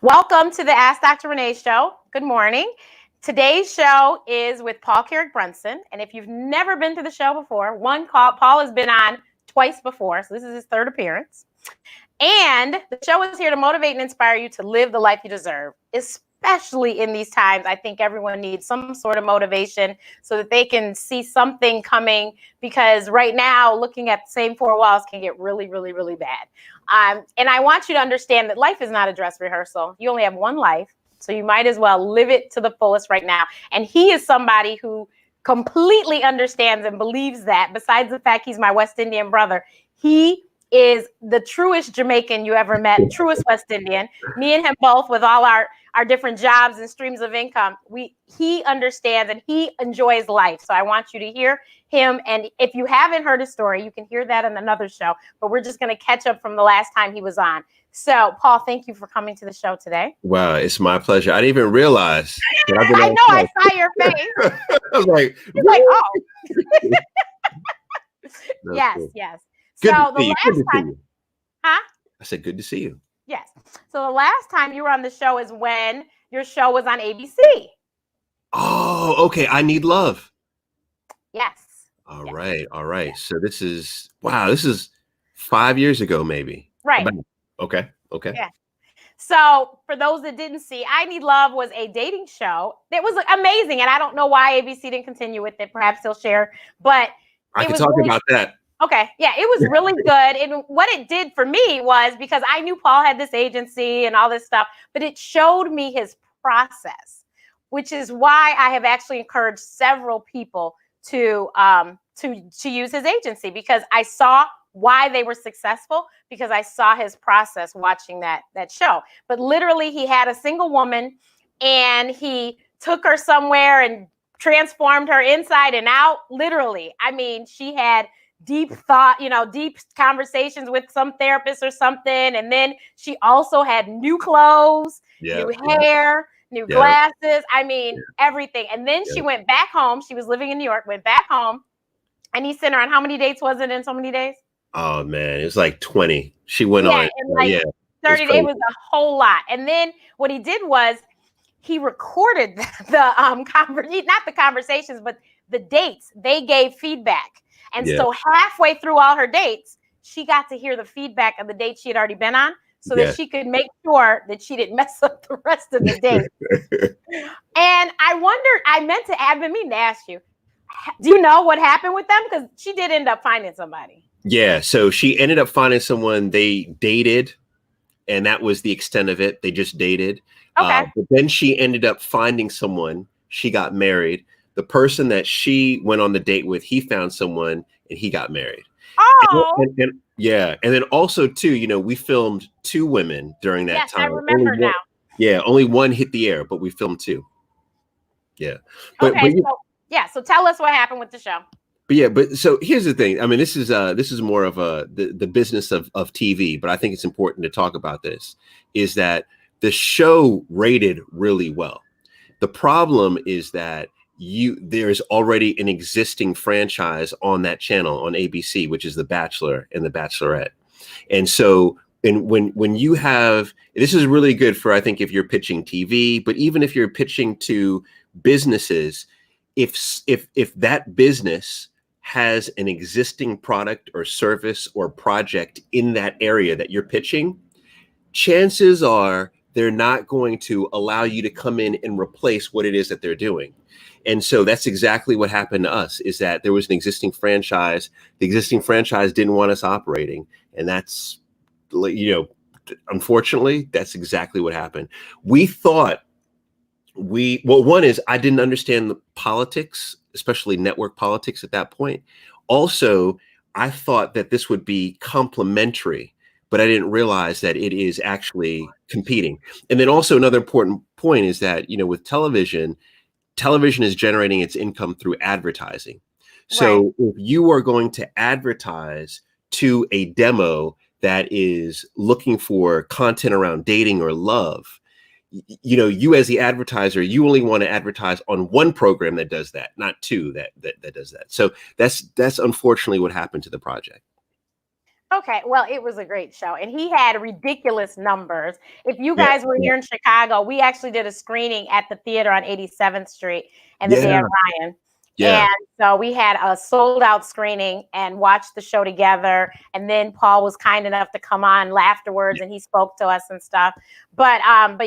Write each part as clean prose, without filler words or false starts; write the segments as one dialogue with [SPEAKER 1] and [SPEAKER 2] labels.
[SPEAKER 1] Welcome to the Ask Dr. Renee Show. Good morning. Today's show is with Carrick Brunson. And if you've never been to the show before, Paul has been on twice before, so this is his third appearance. And the show is here to motivate and inspire you to live the life you deserve, especially in these times. I think everyone needs some sort of motivation so that they can see something coming, because right now, looking at the same four walls can get really, really, really bad. And I want you to understand that life is not a dress rehearsal. You only have one life, so you might as well live it to the fullest right now. And he is somebody who completely understands and believes that. Besides the fact he's my West Indian brother, he is the truest Jamaican you ever met, truest West Indian. Me and him both, with all our different jobs and streams of income, he understands and he enjoys life. So I want you to hear him. And if you haven't heard his story, you can hear that in another show. But we're just going to catch up from the last time he was on. So, Paul, thank you for coming to the show today.
[SPEAKER 2] Wow, it's my pleasure. I didn't even realize that I've been
[SPEAKER 1] I know, I saw your face.
[SPEAKER 2] I was like,
[SPEAKER 1] you're like, oh. Yes,
[SPEAKER 2] cool.
[SPEAKER 1] Yes.
[SPEAKER 2] Good
[SPEAKER 1] so
[SPEAKER 2] to see
[SPEAKER 1] the
[SPEAKER 2] you.
[SPEAKER 1] last time, huh?
[SPEAKER 2] I said, good to see you.
[SPEAKER 1] Yes. So the last time you were on the show is when your show was on ABC.
[SPEAKER 2] Oh, okay. I Need Love.
[SPEAKER 1] Yes.
[SPEAKER 2] All right. So this is 5 years ago, maybe.
[SPEAKER 1] Right.
[SPEAKER 2] Okay.
[SPEAKER 1] Yeah. So for those that didn't see, I Need Love was a dating show that was amazing. And I don't know why ABC didn't continue with it. Perhaps they'll share. But
[SPEAKER 2] I can talk about that.
[SPEAKER 1] Okay. Yeah, it was really good. And what it did for me was, because I knew Paul had this agency and all this stuff, but it showed me his process, which is why I have actually encouraged several people to use his agency, because I saw why they were successful, because I saw his process watching that show. But literally, he had a single woman and he took her somewhere and transformed her inside and out. Literally. I mean, she had deep thought, deep conversations with some therapist or something. And then she also had new clothes, new hair, new glasses. I mean, everything. And then she went back home. She was living in New York, went back home. And he sent her on, how many dates was it in so many days?
[SPEAKER 2] Oh, man, it was like 20. She went on.
[SPEAKER 1] And like 30 days. It was a whole lot. And then what he did was he recorded not the conversations, but the dates. They gave feedback. And so halfway through all her dates, she got to hear the feedback of the dates she had already been on, so that she could make sure that she didn't mess up the rest of the day. And I wondered, I've been meaning to ask you, do you know what happened with them? Because she did end up finding somebody.
[SPEAKER 2] Yeah. So she ended up finding someone. They dated, and that was the extent of it. They just dated.
[SPEAKER 1] Okay.
[SPEAKER 2] But then she ended up finding someone. She got married. The person that she went on the date with, he found someone and he got married.
[SPEAKER 1] Oh.
[SPEAKER 2] And then also too, we filmed 2 women during that time.
[SPEAKER 1] I remember now.
[SPEAKER 2] Only one hit the air, but we filmed 2. Yeah.
[SPEAKER 1] So tell us what happened with the show.
[SPEAKER 2] But so here's the thing. I mean, this is more of the business of TV, but I think it's important to talk about this, is that the show rated really well. The problem is that there's already an existing franchise on that channel on ABC, which is The Bachelor and The Bachelorette. And so, when you have, this is really good for, I think, if you're pitching TV, but even if you're pitching to businesses, if that business has an existing product or service or project in that area that you're pitching, chances are they're not going to allow you to come in and replace what it is that they're doing. And so that's exactly what happened to us, is that there was an existing franchise. The existing franchise didn't want us operating. And that's, unfortunately, that's exactly what happened. We thought one is, I didn't understand the politics, especially network politics at that point. Also, I thought that this would be complementary, but I didn't realize that it is actually competing. And then also another important point is that, with television is generating its income through advertising. So if you are going to advertise to a demo that is looking for content around dating or love, you as the advertiser, you only want to advertise on one program that does that, not 2 that does that. So that's unfortunately what happened to the project.
[SPEAKER 1] Okay, well, it was a great show, and he had ridiculous numbers. If you guys were here in Chicago, we actually did a screening at the theater on 87th Street and the day of Ryan.
[SPEAKER 2] Yeah.
[SPEAKER 1] And so we had a sold out screening and watched the show together. And then Paul was kind enough to come on afterwards and he spoke to us and stuff. But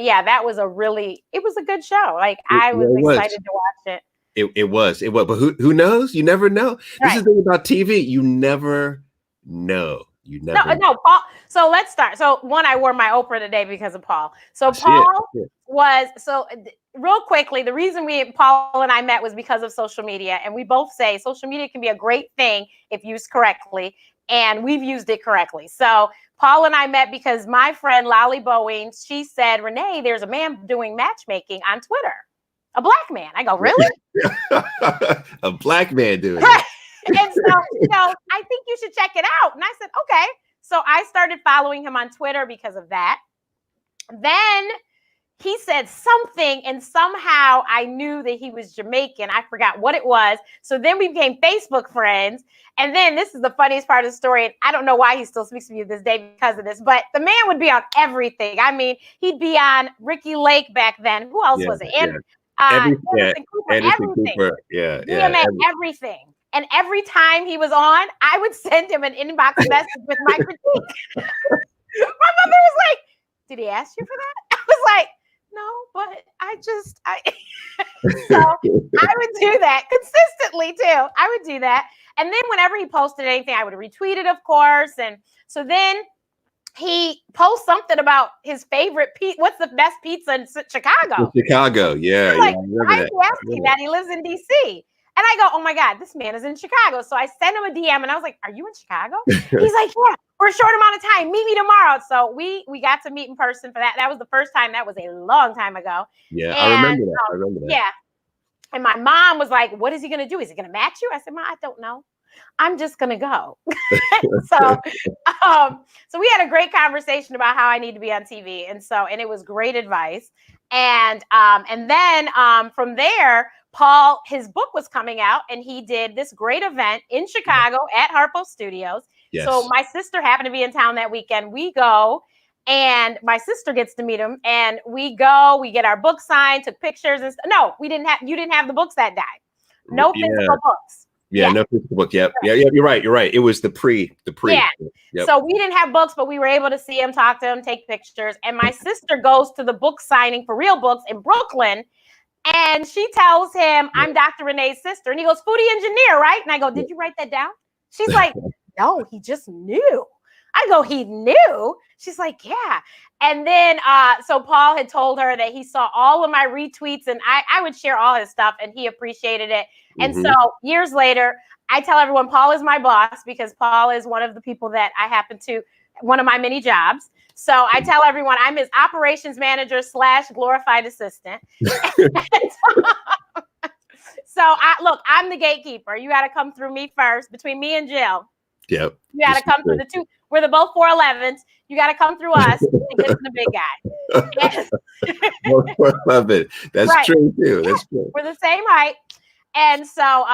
[SPEAKER 1] yeah, that was it was a good show. Like I was excited to watch it.
[SPEAKER 2] It was. But who knows? You never know.
[SPEAKER 1] Right.
[SPEAKER 2] This is the thing about TV. You never know. You never
[SPEAKER 1] know. Paul. So let's start. So one, I wore my Oprah today because of Paul. So Paul was real quickly, the reason Paul and I met was because of social media. And we both say social media can be a great thing if used correctly. And we've used it correctly. So Paul and I met because my friend Lolly Boeing, she said, Renee, there's a man doing matchmaking on Twitter. A black man. I go, really?
[SPEAKER 2] A black man doing
[SPEAKER 1] it. And so, I think you should check it out. And I said, okay. So I started following him on Twitter because of that. Then he said something, and somehow I knew that he was Jamaican. I forgot what it was. So then we became Facebook friends. And then this is the funniest part of the story. And I don't know why he still speaks to me this day because of this, but the man would be on everything. I mean, he'd be on Ricky Lake back then. Who else was it?
[SPEAKER 2] Anderson
[SPEAKER 1] Cooper.
[SPEAKER 2] Yeah.
[SPEAKER 1] Everything. And every time he was on, I would send him an inbox message with my critique. My mother was like, did he ask you for that? I was like, no, but so I would do that consistently too. I would do that. And then whenever he posted anything, I would retweet it, of course. And so then he posts something about his favorite pizza. What's the best pizza in Chicago?
[SPEAKER 2] Chicago, yeah.
[SPEAKER 1] Like, why is he asking that? He lives in DC. And I go, oh my God, this man is in Chicago. So I sent him a DM and I was like, are you in Chicago? He's like, yeah, for a short amount of time. Meet me tomorrow. So we got to meet in person for that. That was the first time. That was a long time ago.
[SPEAKER 2] Yeah, and, I remember that.
[SPEAKER 1] Yeah. And my mom was like, what is he going to do? Is he going to match you? I said, Mom, I don't know. I'm just going to go. So we had a great conversation about how I need to be on TV. And it was great advice. And then from there, Paul, his book was coming out and he did this great event in Chicago at Harpo Studios. Yes. So my sister happened to be in town that weekend. We go and my sister gets to meet him and we get our book signed, took pictures and stuff. No, you didn't have the books that day. No physical books.
[SPEAKER 2] Yeah, no physical book. Yep. Yeah, you're right. It was the pre.
[SPEAKER 1] Yeah. Yep. So we didn't have books, but we were able to see him, talk to him, take pictures. And my sister goes to the book signing for Real Books in Brooklyn. And she tells him, I'm Dr. Renee's sister. And he goes, foodie engineer, right? And I go, did you write that down? She's like, no, he just knew. I go, he knew? She's like, yeah. And then, so Paul had told her that he saw all of my retweets and I would share all his stuff and he appreciated it. And so years later, I tell everyone Paul is my boss because Paul is one of the people that one of my many jobs. So I tell everyone I'm his operations manager / glorified assistant. So I'm the gatekeeper. You got to come through me first, between me and Jill.
[SPEAKER 2] Yep.
[SPEAKER 1] You got to come through the two. We're both 4'11s. You got to come through us to get to the big guy.
[SPEAKER 2] 4'11. That's right. True too. That's true.
[SPEAKER 1] We're the same height. And so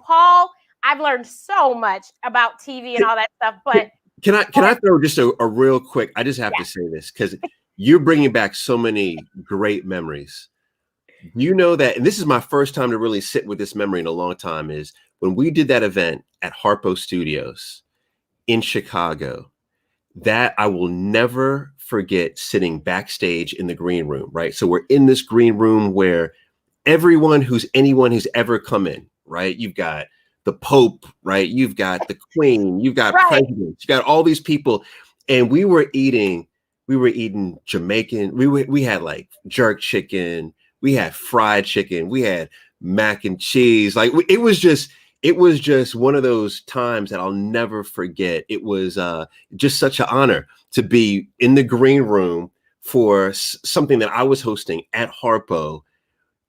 [SPEAKER 1] Paul, I've learned so much about TV and all that stuff, but
[SPEAKER 2] Can I throw just a real quick? I just have to say this because you're bringing back so many great memories. You know that, and this is my first time to really sit with this memory in a long time, is when we did that event at Harpo Studios in Chicago. That I will never forget, sitting backstage in the green room, right? So we're in this green room where anyone who's ever come in, right? You've got the Pope, right? You've got the Queen, you've got presidents, you got all these people. And we were eating Jamaican. We had like jerk chicken, we had fried chicken, we had mac and cheese. Like it was just one of those times that I'll never forget. It was just such an honor to be in the green room for something that I was hosting at Harpo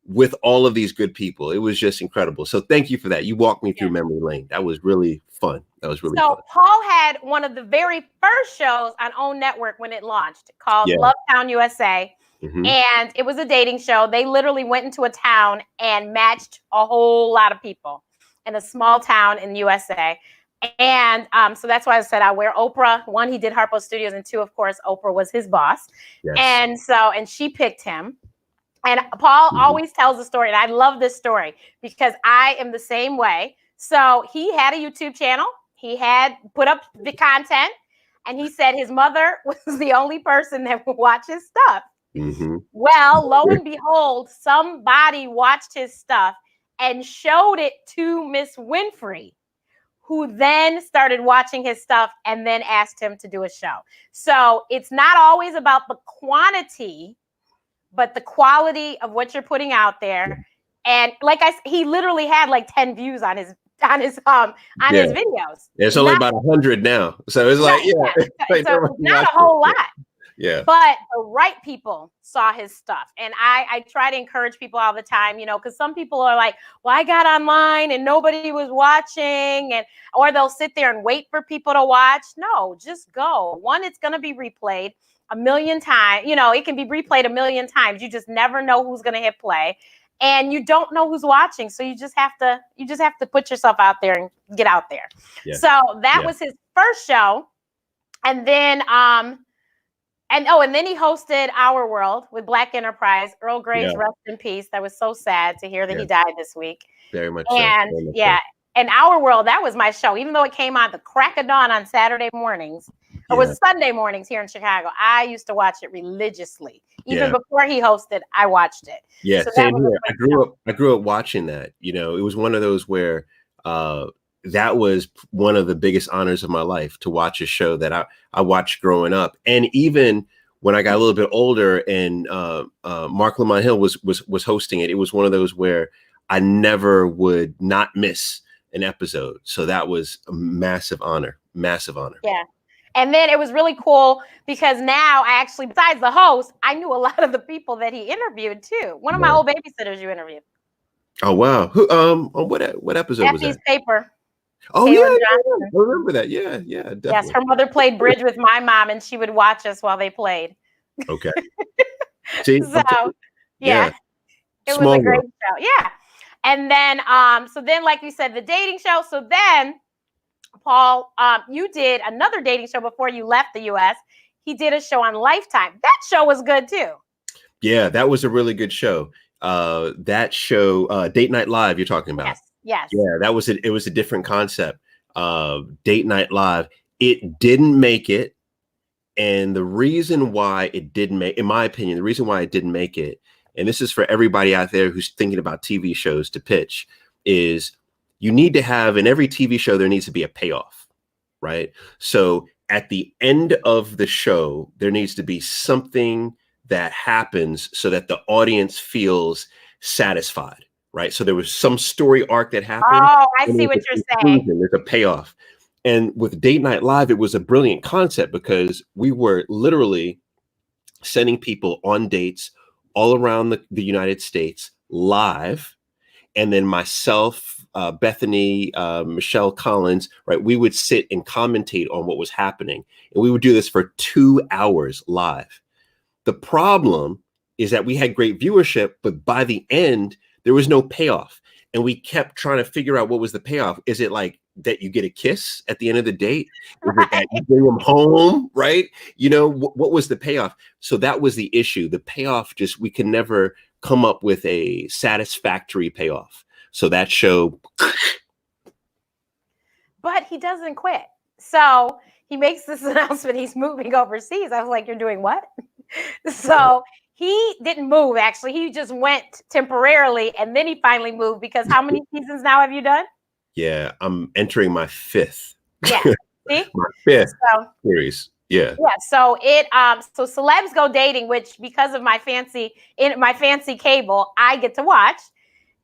[SPEAKER 2] with all of these good people. It was just incredible. So thank you for that. You walked me through memory lane. That was really fun. fun.
[SPEAKER 1] Paul had one of the very first shows on OWN Network when it launched called Love Town USA. Mm-hmm. And it was a dating show. They literally went into a town and matched a whole lot of people in a small town in USA. And so that's why I said I wear Oprah. One, he did Harpo Studios, and two, of course, Oprah was his boss.
[SPEAKER 2] Yes.
[SPEAKER 1] And she picked him. And Paul always tells the story, and I love this story because I am the same way. So he had a YouTube channel. He had put up the content, and he said his mother was the only person that would watch his stuff. Well, lo and behold, somebody watched his stuff and showed it to Miss Winfrey, who then started watching his stuff and then asked him to do a show. So it's not always about the quantity, but the quality of what you're putting out there. And like he literally had like 10 views on his videos.
[SPEAKER 2] It's only about 100 now. So it's like,
[SPEAKER 1] so not a whole lot.
[SPEAKER 2] Yeah.
[SPEAKER 1] But the right people saw his stuff. And I try to encourage people all the time, because some people are like, well, I got online and nobody was watching, or they'll sit there and wait for people to watch. No, just go. One, it's going to be replayed a million times. It can be replayed a million times. You just never know who's going to hit play. And you don't know who's watching. So you just have to put yourself out there and get out there. Yeah. So that was his first show. And then and then he hosted Our World with Black Enterprise. Earl Graves, rest in peace. That was so sad to hear that he died this week.
[SPEAKER 2] Very much
[SPEAKER 1] and so. And Our World, that was my show. Even though it came on the crack of dawn on Saturday mornings, or was Sunday mornings here in Chicago, I used to watch it religiously. Even before he hosted, I watched it.
[SPEAKER 2] Yeah, so same here. I grew up watching that. It was one of those where that was one of the biggest honors of my life, to watch a show that I watched growing up. And even when I got a little bit older and Mark Lamont Hill was hosting it, it was one of those where I never would not miss an episode. So that was a massive honor. Yeah.
[SPEAKER 1] And then it was really cool because now I actually, besides the host, I knew a lot of the people that he interviewed too. One of my old babysitters you interviewed.
[SPEAKER 2] Oh, wow. Who, what episode was that?
[SPEAKER 1] Paper.
[SPEAKER 2] Oh, yeah, I remember that. Yeah, definitely.
[SPEAKER 1] Yes, her mother played bridge with my mom, and she would watch us while they played.
[SPEAKER 2] Okay. See,
[SPEAKER 1] so, it was a great show. Yeah. And then, so then, like you said, the dating show. So then, Paul, you did another dating show before you left the U.S. He did a show on Lifetime. That show was good, too.
[SPEAKER 2] Yeah, that was a really good show. That show, Date Night Live, you're talking about.
[SPEAKER 1] Yes.
[SPEAKER 2] Yeah, it was a different concept. Date Night Live. It didn't make it. And the reason why it didn't make, in my opinion, the reason why it didn't make it, and this is for everybody out there who's thinking about TV shows to pitch, is you need to have, in every TV show, there needs to be a payoff, right? So at the end of the show, there needs to be something that happens so that the audience feels satisfied. Right. So there was some story arc that happened.
[SPEAKER 1] Oh, I see what you're saying.
[SPEAKER 2] There's a payoff. And with Date Night Live, it was a brilliant concept because we were literally sending people on dates all around the United States live. And then myself, Bethany, Michelle Collins, right, we would sit and commentate on what was happening. And we would do this for 2 hours live. The problem is that we had great viewership, but by the end, there was no payoff. And we kept trying to figure out what was the payoff. Is it like that you get a kiss at the end of the date? Is it that you bring them home, right? What was the payoff? So that was the issue. The payoff, we can never come up with a satisfactory payoff. So that show.
[SPEAKER 1] But he doesn't quit. So he makes this announcement. He's moving overseas. I was like, you're doing what? So he didn't move, actually. He just went temporarily, and then he finally moved because how many seasons now have you done?
[SPEAKER 2] Yeah, I'm entering my 5th.
[SPEAKER 1] Yeah, see?
[SPEAKER 2] My 5th series. Yeah.
[SPEAKER 1] Yeah, so so Celebs Go Dating, which because of my fancy cable, I get to watch.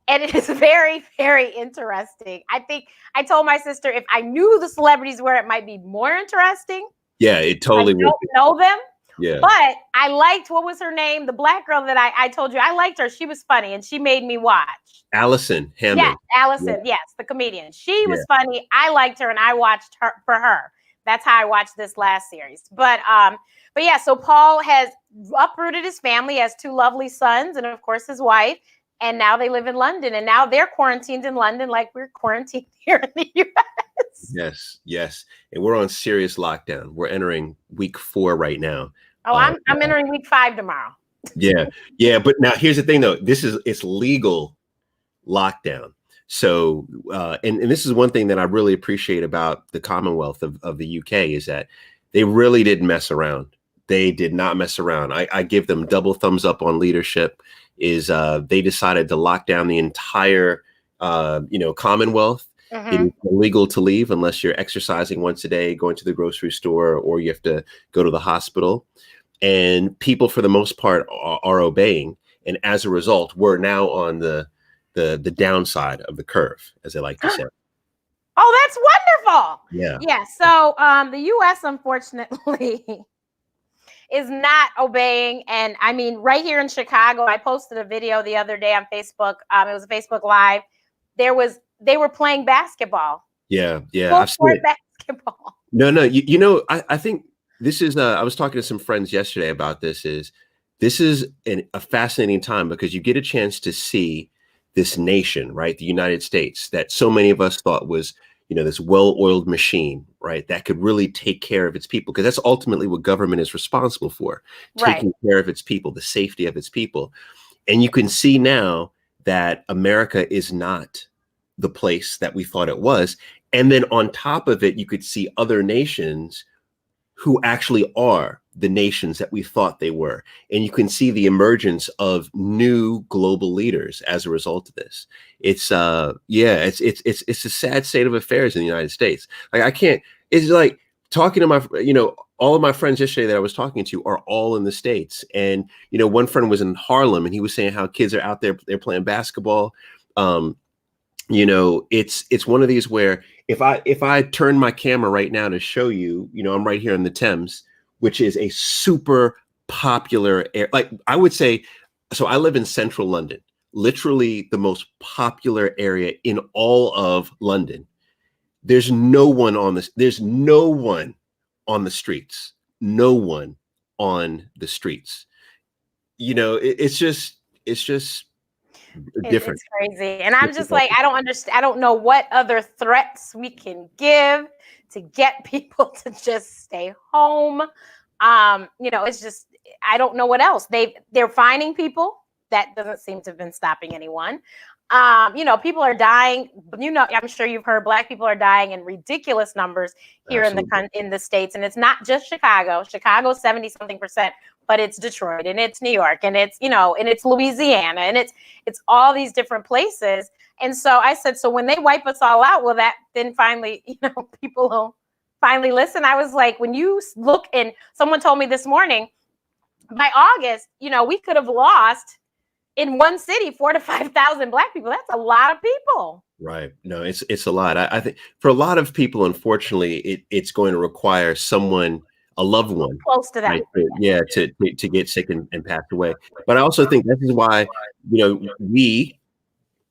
[SPEAKER 1] And it is very, very interesting. I think I told my sister if I knew the celebrities were, it might be more interesting.
[SPEAKER 2] Yeah, it totally would.
[SPEAKER 1] I don't know them.
[SPEAKER 2] Yeah.
[SPEAKER 1] But I liked, what was her name? The black girl that I told you. I liked her. She was funny and she made me watch.
[SPEAKER 2] Allison Hammond.
[SPEAKER 1] Yes, Allison. Yeah. Yes, the comedian. She was funny. I liked her and I watched her for her. That's how I watched this last series. But yeah, so Paul has uprooted his family, has 2 lovely sons, and of course his wife. And now they live in London, and now they're quarantined in London like we're quarantined here in the U.S.
[SPEAKER 2] Yes, yes. And we're on serious lockdown. We're entering week 4 right now.
[SPEAKER 1] Oh, I'm entering week 5 tomorrow.
[SPEAKER 2] Yeah. Yeah. But now here's the thing though. It's legal lockdown. So, and this is one thing that I really appreciate about the Commonwealth of the UK is that they really didn't mess around. They did not mess around. I give them double thumbs up on leadership. They decided to lock down the entire, Commonwealth. It is illegal to leave unless you're exercising once a day, going to the grocery store, or you have to go to the hospital. And people, for the most part, are obeying. And as a result, we're now on the downside of the curve, as they like to say.
[SPEAKER 1] Oh, that's wonderful.
[SPEAKER 2] Yeah.
[SPEAKER 1] Yeah. So the US, unfortunately, is not obeying. And I mean, right here in Chicago, I posted a video the other day on Facebook. It was a Facebook Live. They were playing basketball.
[SPEAKER 2] Yeah. Yeah.
[SPEAKER 1] Full
[SPEAKER 2] I've seen it.
[SPEAKER 1] basketball.
[SPEAKER 2] No. I think this is, I was talking to some friends yesterday about this is a fascinating time because you get a chance to see this nation, right? The United States, that so many of us thought was, this well-oiled machine, right? That could really take care of its people, because that's ultimately what government is responsible for, taking care of its people, the safety of its people. And you can see now that America is not the place that we thought it was. And then on top of it, you could see other nations who actually are the nations that we thought they were. And you can see the emergence of new global leaders as a result of this. It's it's a sad state of affairs in the United States. Like it's like talking to my, all of my friends yesterday that I was talking to are all in the States. And, one friend was in Harlem and he was saying how kids are out there, they're playing basketball. It's one of these where if I turn my camera right now to show you, I'm right here in the Thames, which is a super popular like I would say. So I live in central London, literally the most popular area in all of London. There's no one on this. There's no one on the streets. No one on the streets. It's just different.
[SPEAKER 1] It's crazy. And I'm just like, I don't understand. I don't know what other threats we can give to get people to just stay home. It's just, I don't know what else. They're fining people. That doesn't seem to have been stopping anyone. People are dying. I'm sure you've heard Black people are dying in ridiculous numbers here in the States. And it's not just Chicago. Chicago's 70-something%, but it's Detroit and it's New York and it's, and it's Louisiana and it's all these different places. And so I said, so when they wipe us all out, well, that then finally, people will finally listen. I was like, when you look, and someone told me this morning, by August, we could have lost in one city 4,000 to 5,000 Black people. That's a lot of people.
[SPEAKER 2] Right. No, it's a lot. I think for a lot of people, unfortunately, it's going to require someone, a loved one,
[SPEAKER 1] close to that.
[SPEAKER 2] Right, to get sick and pass away. But I also think this is why, we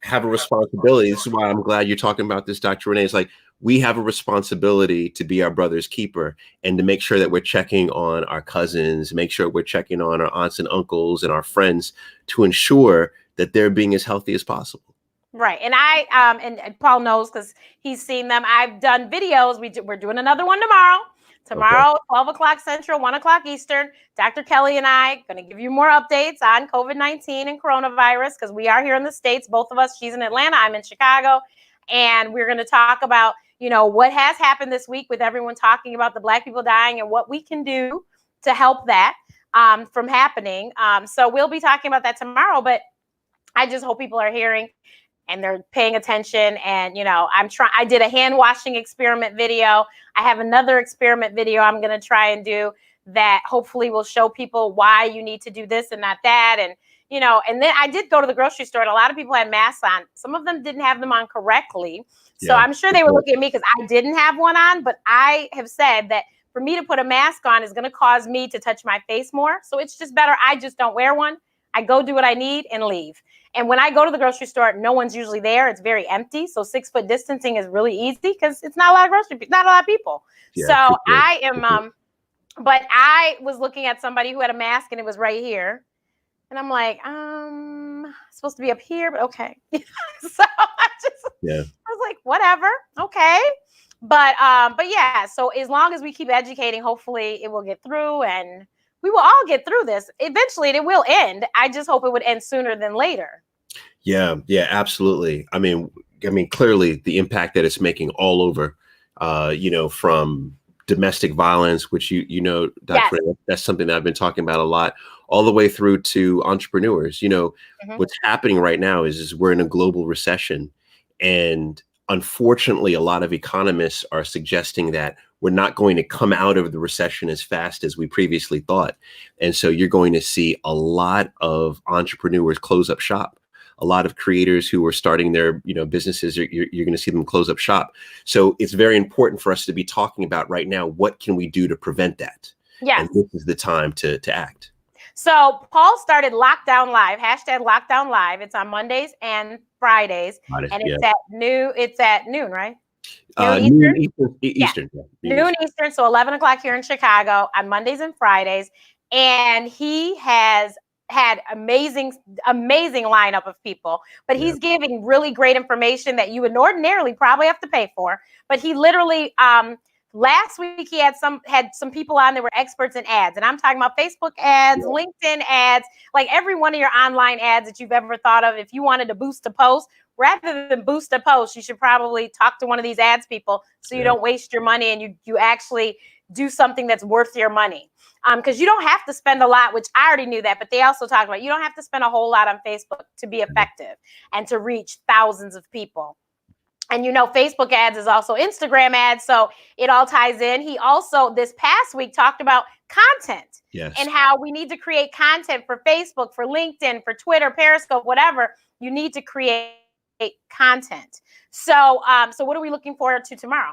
[SPEAKER 2] have a responsibility. This is why I'm glad you're talking about this, Dr. Renee. It's like we have a responsibility to be our brother's keeper and to make sure that we're checking on our cousins, make sure we're checking on our aunts and uncles and our friends to ensure that they're being as healthy as possible.
[SPEAKER 1] Right. And I and Paul knows because he's seen them. I've done videos. We're doing another one tomorrow. Tomorrow, okay. 12 o'clock Central, 1 o'clock Eastern. Dr. Kelly and I going to give you more updates on COVID-19 and coronavirus because we are here in the States, both of us. She's in Atlanta. I'm in Chicago. And we're going to talk about, what has happened this week with everyone talking about the Black people dying and what we can do to help that from happening. So we'll be talking about that tomorrow. But I just hope people are hearing and they're paying attention. And, I did a hand washing experiment video. I have another experiment video I'm going to try and do that hopefully will show people why you need to do this and not that. And, and then I did go to the grocery store and a lot of people had masks on. Some of them didn't have them on correctly. So I'm sure they were looking at me because I didn't have one on. But I have said that for me to put a mask on is going to cause me to touch my face more. So it's just better. I just don't wear one. I go do what I need and leave. And when I go to the grocery store, no one's usually there. It's very empty. So 6 foot distancing is really easy because it's not a lot of people. Yeah, so I am, but I was looking at somebody who had a mask and it was right here. And I'm like, supposed to be up here, but okay. So I was like, whatever. Okay. But yeah, so as long as we keep educating, hopefully it will get through, and we will all get through this. Eventually it will end. I just hope it would end sooner than later.
[SPEAKER 2] Yeah, yeah, absolutely. I mean, clearly the impact that it's making all over, from domestic violence, which Dr.
[SPEAKER 1] Yes.
[SPEAKER 2] Renee, that's something that I've been talking about a lot, all the way through to entrepreneurs. What's happening right now is we're in a global recession, and unfortunately, a lot of economists are suggesting that we're not going to come out of the recession as fast as we previously thought. And so you're going to see a lot of entrepreneurs close up shop. A lot of creators who are starting their businesses, you're going to see them close up shop. So it's very important for us to be talking about right now, what can we do to prevent that?
[SPEAKER 1] Yes.
[SPEAKER 2] And this is the time to act.
[SPEAKER 1] So Paul started Lockdown Live, hashtag Lockdown Live. It's on Mondays and Fridays, and it's at noon, right?
[SPEAKER 2] Noon Eastern.
[SPEAKER 1] Noon Eastern, so 11 o'clock here in Chicago on Mondays and Fridays. And he has had amazing lineup of people, but he's giving really great information that you would ordinarily probably have to pay for. But he literally, last week he had some people on that were experts in ads, and I'm talking about Facebook ads, LinkedIn ads, like every one of your online ads that you've ever thought of. If you wanted to boost a post, rather than boost a post, you should probably talk to one of these ads people so you don't waste your money, and you actually do something that's worth your money. Because you don't have to spend a lot, which I already knew that, but they also talked about you don't have to spend a whole lot on Facebook to be effective and to reach thousands of people. And Facebook ads is also Instagram ads, so it all ties in. He also this past week talked about content and how we need to create content for Facebook, for LinkedIn, for Twitter, Periscope, whatever. You need to create content. So what are we looking forward to tomorrow?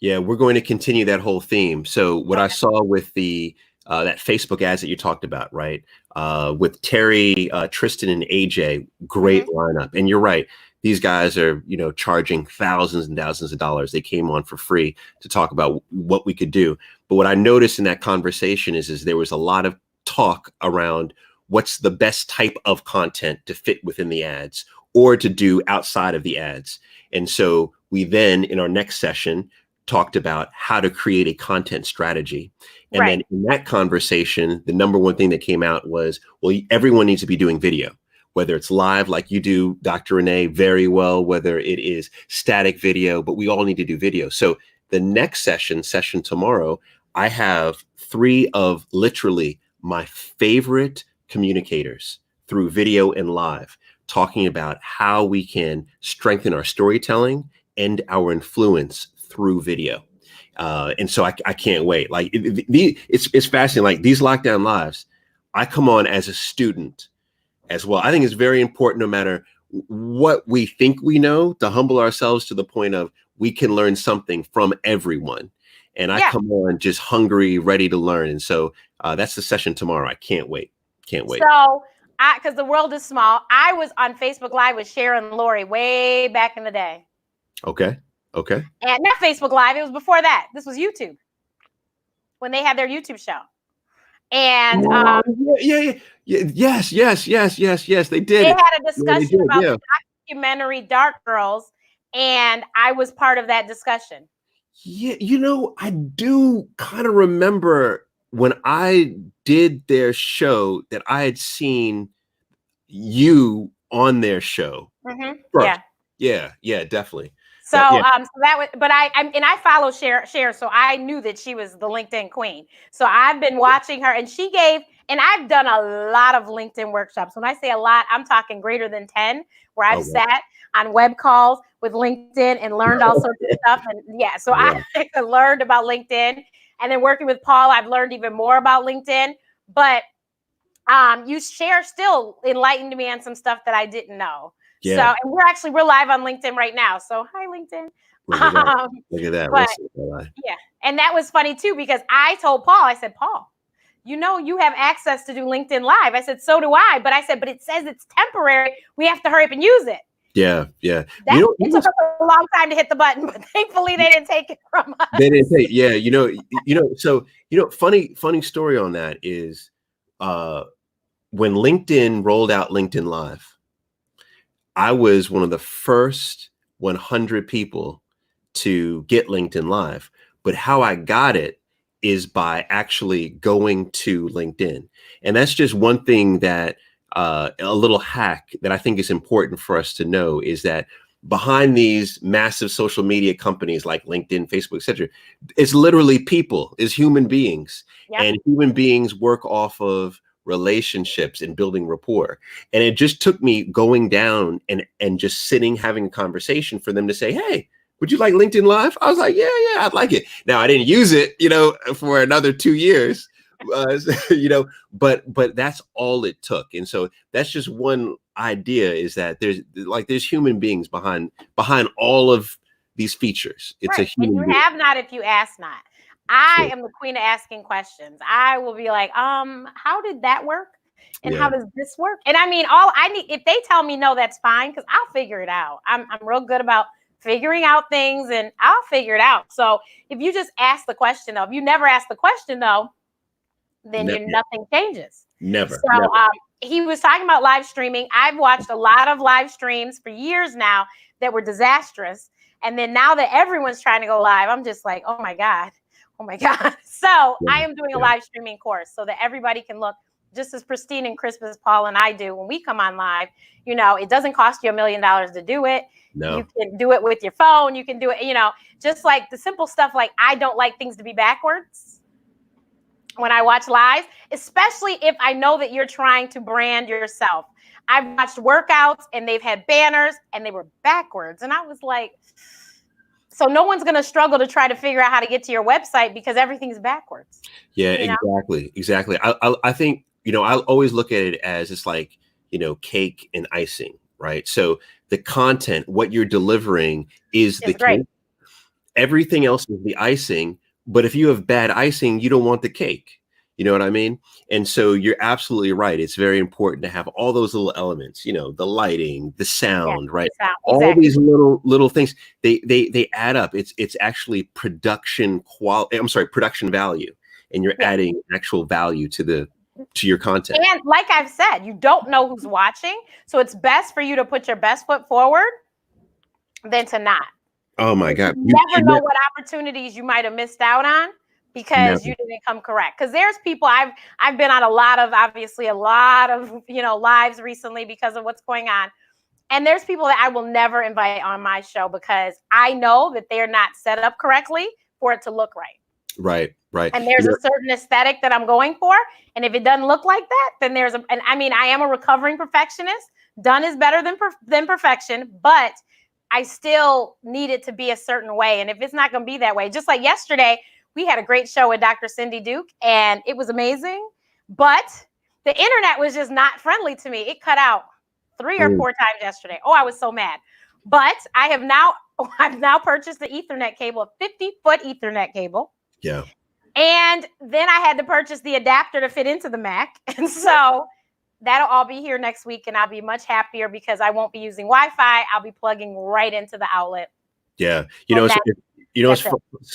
[SPEAKER 2] Yeah, we're going to continue that whole theme. So what I saw with the that Facebook ads that you talked about, right? With Terry, Tristan, and AJ, great lineup. And you're right. These guys are, charging thousands and thousands of dollars. They came on for free to talk about what we could do. But what I noticed in that conversation is there was a lot of talk around what's the best type of content to fit within the ads or to do outside of the ads. And so we then, in our next session, talked about how to create a content strategy. And then in that conversation, the number one thing that came out was, well, everyone needs to be doing video, whether it's live like you do, Dr. Renee, very well, whether it is static video, but we all need to do video. So the next session tomorrow, I have 3 of literally my favorite communicators through video and live, talking about how we can strengthen our storytelling and our influence through video. And so I can't wait. Like it's fascinating. Like these lockdown lives, I come on as a student as well. I think it's very important, no matter what we think we know, to humble ourselves to the point of we can learn something from everyone. And I come on just hungry, ready to learn. And so that's the session tomorrow. I can't wait. Can't wait.
[SPEAKER 1] So because the world is small, I was on Facebook Live with Sharon Lori way back in the day.
[SPEAKER 2] Okay.
[SPEAKER 1] And not Facebook Live. It was before that. This was YouTube when they had their YouTube show. And
[SPEAKER 2] yes, they did.
[SPEAKER 1] They had a discussion about the documentary Dark Girls, and I was part of that discussion.
[SPEAKER 2] Yeah, I do kind of remember when I did their show that I had seen you on their show. Yeah, definitely.
[SPEAKER 1] So that was, but I follow Cher, so I knew that she was the LinkedIn queen. So I've been watching her, and she gave, and I've done a lot of LinkedIn workshops. When I say a lot, I'm talking greater than 10, where I've sat on web calls with LinkedIn and learned all sorts of stuff. And I learned about LinkedIn, and then working with Paul, I've learned even more about LinkedIn. But you Cher still enlightened me on some stuff that I didn't know. Yeah. So, and we're live on LinkedIn right now. So hi, LinkedIn.
[SPEAKER 2] Look at that.
[SPEAKER 1] But, yeah. And that was funny too, because I told Paul, I said, Paul, you have access to do LinkedIn Live. I said, so do I. But I said, but it says it's temporary. We have to hurry up and use it.
[SPEAKER 2] Yeah.
[SPEAKER 1] It took a long time to hit the button, but thankfully they didn't take it from us.
[SPEAKER 2] They didn't take, so, funny story on that is when LinkedIn rolled out LinkedIn Live, I was one of the first 100 people to get LinkedIn Live, but how I got it is by actually going to LinkedIn. And that's just one thing that a little hack that I think is important for us to know is that behind these massive social media companies like LinkedIn, Facebook, etc., it's literally people, it's human beings.
[SPEAKER 1] Yep.
[SPEAKER 2] And human beings work off of relationships and building rapport. And it just took me going down and just sitting, having a conversation for them to say, hey, would you like LinkedIn Live? I was like, yeah, I'd like it. Now I didn't use it, for another 2 years, but that's all it took. And so that's just one idea, is that there's human beings behind all of these features. It's
[SPEAKER 1] right.
[SPEAKER 2] a human
[SPEAKER 1] And you
[SPEAKER 2] being.
[SPEAKER 1] have not if you ask not. I
[SPEAKER 2] Sure.
[SPEAKER 1] am the queen of asking questions. I will be like, how did that work? And
[SPEAKER 2] Yeah.
[SPEAKER 1] how does this work? And I mean, all I need, if they tell me no, that's fine, because I'll figure it out. I'm real good about figuring out things, and I'll figure it out. So if you just ask the question, though, if you never ask the question, though, then nothing changes.
[SPEAKER 2] Never.
[SPEAKER 1] So he was talking about live streaming. I've watched a lot of live streams for years now that were disastrous. And then now that everyone's trying to go live, I'm just like, oh my God. So I am doing a live streaming course so that everybody can look just as pristine and crisp as Paul and I do when we come on live. It doesn't cost you $1 million to do it.
[SPEAKER 2] No.
[SPEAKER 1] You can do it with your phone. You can do it, just like the simple stuff. Like, I don't like things to be backwards when I watch live, especially if I know that you're trying to brand yourself. I've watched workouts and they've had banners and they were backwards. And I was like, so no one's going to struggle to try to figure out how to get to your website because everything's backwards.
[SPEAKER 2] Yeah, exactly. I think, I'll always look at it as it's like, cake and icing, right? So the content, what you're delivering is the cake. Everything else is the icing. But if you have bad icing, you don't want the cake. You know what I mean? And so you're absolutely right. It's very important to have all those little elements, the lighting, the sound, right? All these little things, they add up. It's actually production value. And you're adding actual value to your content.
[SPEAKER 1] And like I've said, you don't know who's watching. So it's best for you to put your best foot forward than to not.
[SPEAKER 2] Oh my God.
[SPEAKER 1] You never know what opportunities you might have missed out on because you didn't come correct. Because there's people, I've been on a lot of lives recently because of what's going on. And there's people that I will never invite on my show because I know that they're not set up correctly for it to look right.
[SPEAKER 2] Right.
[SPEAKER 1] And there's a certain aesthetic that I'm going for. And if it doesn't look like that, then I am a recovering perfectionist. Done is better than perfection, but I still need it to be a certain way. And if it's not going to be that way, just like yesterday, we had a great show with Dr. Cindy Duke and it was amazing, but the internet was just not friendly to me. It cut out 3 or 4 times yesterday. Oh, I was so mad. But I've now purchased the Ethernet cable, a 50-foot Ethernet cable.
[SPEAKER 2] Yeah.
[SPEAKER 1] And then I had to purchase the adapter to fit into the Mac. And so that'll all be here next week, and I'll be much happier because I won't be using Wi-Fi. I'll be plugging right into the outlet.
[SPEAKER 2] Yeah. What's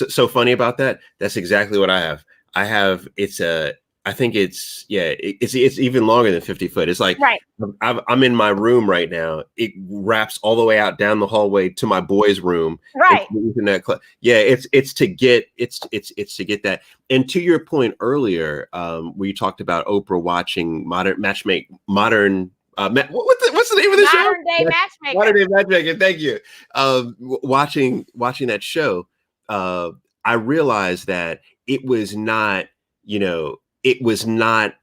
[SPEAKER 2] so funny about that? That's exactly what I have. I think it's even longer than 50 foot. It's like, I'm in my room right now. It wraps all the way out down the hallway to my boys' room.
[SPEAKER 1] Right.
[SPEAKER 2] It's to get that. And to your point earlier, where you talked about Oprah watching what's the name of the show? Modern Day Matchmaker. Thank you. Watching that show, I realized that it was not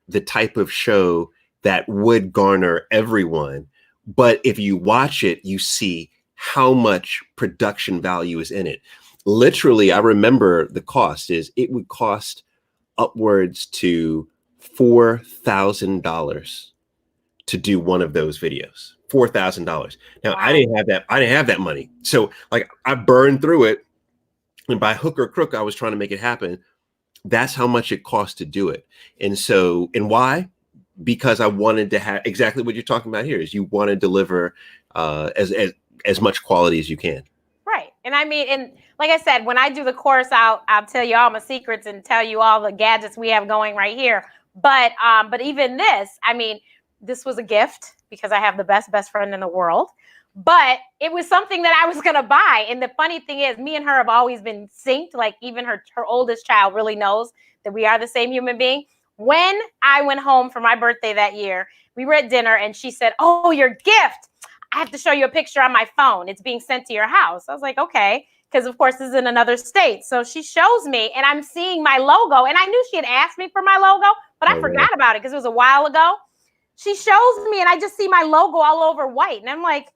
[SPEAKER 2] the type of show that would garner everyone. But if you watch it, you see how much production value is in it. Literally, I remember the cost it would cost upwards to $4,000 to do one of those videos. $4,000. Now, wow. I didn't have that money. So like I burned through it, and by hook or crook, I was trying to make it happen. That's how much it cost to do it. And why? Because I wanted to have exactly what you're talking about here is you want to deliver as much quality as you can.
[SPEAKER 1] Right. And and like I said, when I do the course, I'll tell you all my secrets and tell you all the gadgets we have going right here. But even this, this was a gift because I have the best friend in the world. but it was something that I was going to buy. And the funny thing is, me and her have always been synced. Like even her oldest child really knows that we are the same human being. When I went home for my birthday that year, we were at dinner and she said, "Oh, your gift. I have to show you a picture on my phone. It's being sent to your house." I was like, okay. Because of course this is in another state. So she shows me and I'm seeing my logo. And I knew she had asked me for my logo, but I forgot about it because it was a while ago. She shows me and I just see my logo all over white. And I'm like,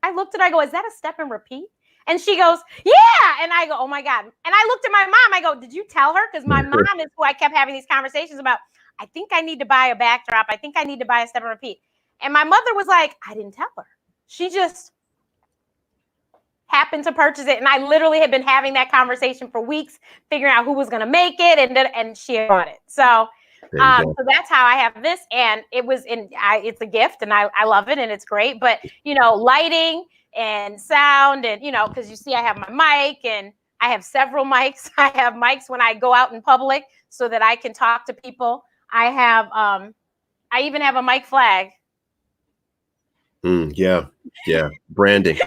[SPEAKER 1] I looked at her, I go, "Is that a step and repeat?" And she goes, "Yeah." And I go, "Oh my God." And I looked at my mom, I go, "Did you tell her?" Because my mom is who I kept having these conversations about. I think I need to buy a backdrop. I think I need to buy a step and repeat. And my mother was like, I didn't tell her. She just happened to purchase it. And I literally had been having that conversation for weeks, figuring out who was going to make it. And she had bought it. So that's how I have this. And it's a gift and I love it and it's great. But, lighting and sound and, because you see, I have my mic and I have several mics. I have mics when I go out in public so that I can talk to people. I even have a mic flag.
[SPEAKER 2] Yeah. Branding.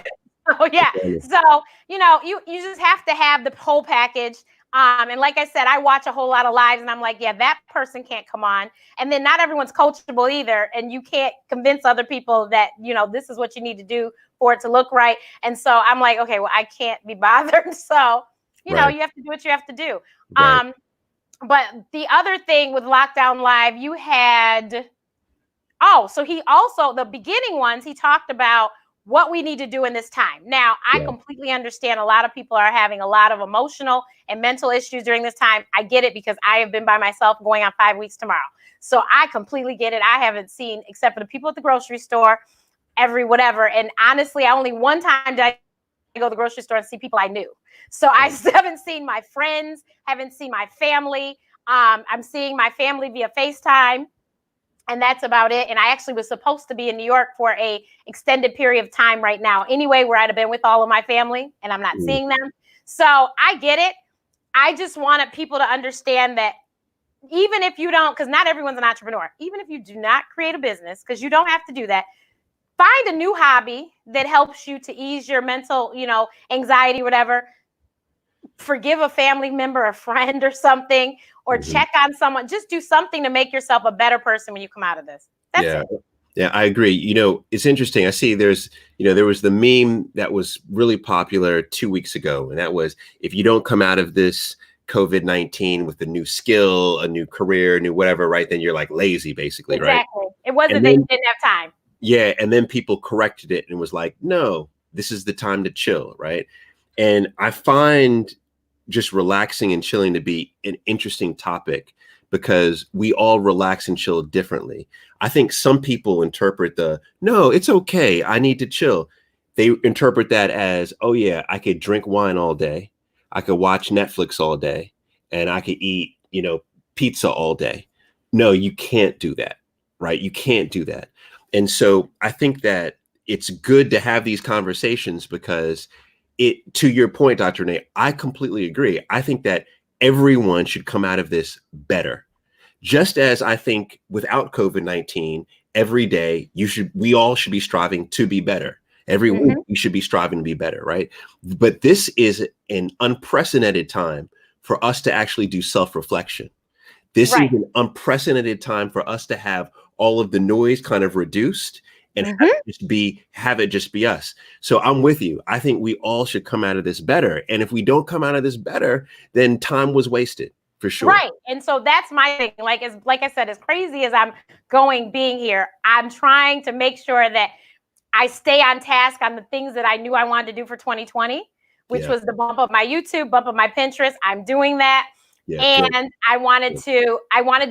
[SPEAKER 1] Oh yeah. So, you just have to have the whole package. And like I said, I watch a whole lot of lives and I'm like, yeah, that person can't come on. And then not everyone's coachable either. And you can't convince other people that, this is what you need to do for it to look right. And so I'm like, okay, well, I can't be bothered. So, you have to do what you have to do. Right. But the other thing with Lockdown Live, you had, so he also, the beginning ones, he talked about what we need to do in this time. Now, I completely understand a lot of people are having a lot of emotional and mental issues during this time. I get it because I have been by myself going on 5 weeks tomorrow. So I completely get it. I haven't seen, except for the people at the grocery store, every whatever. And honestly, only one time did I go to the grocery store and see people I knew. So I haven't seen my friends, haven't seen my family. I'm seeing my family via FaceTime. And that's about it. And I actually was supposed to be in New York for a extended period of time right now anyway, where I'd have been with all of my family and I'm not seeing them. So I get it. I just wanted people to understand that even if you don't, because not everyone's an entrepreneur, even if you do not create a business, because you don't have to do that, find a new hobby that helps you to ease your mental, anxiety, whatever. Forgive a family member, a friend or something, or check on someone. Just do something to make yourself a better person when you come out of this. That's it.
[SPEAKER 2] Yeah, I agree. It's interesting. I see there was the meme that was really popular 2 weeks ago. And that was, if you don't come out of this COVID-19 with a new skill, a new career, new whatever, right, then you're like lazy, basically, right?
[SPEAKER 1] Exactly. It wasn't they didn't have time.
[SPEAKER 2] Yeah. And then people corrected it and was like, no, this is the time to chill, right? And I find just relaxing and chilling to be an interesting topic because we all relax and chill differently. I think some people interpret no, it's okay, I need to chill. They interpret that as, oh yeah, I could drink wine all day. I could watch Netflix all day and I could eat, pizza all day. No, you can't do that, right? You can't do that. And so I think that it's good to have these conversations because to your point, Dr. Renee, I completely agree. I think that everyone should come out of this better. Just as I think without COVID-19, every day we all should be striving to be better. Every week we should be striving to be better, right? But this is an unprecedented time for us to actually do self-reflection. This is an unprecedented time for us to have all of the noise kind of reduced and have it just be us. So I'm with you. I think we all should come out of this better. And if we don't come out of this better, then time was wasted for sure.
[SPEAKER 1] Right. And so that's my thing. Like I said, as crazy as I'm being here, I'm trying to make sure that I stay on task on the things that I knew I wanted to do for 2020, which was to bump up my YouTube, bump up my Pinterest. I'm doing that. Yeah, and good. I wanted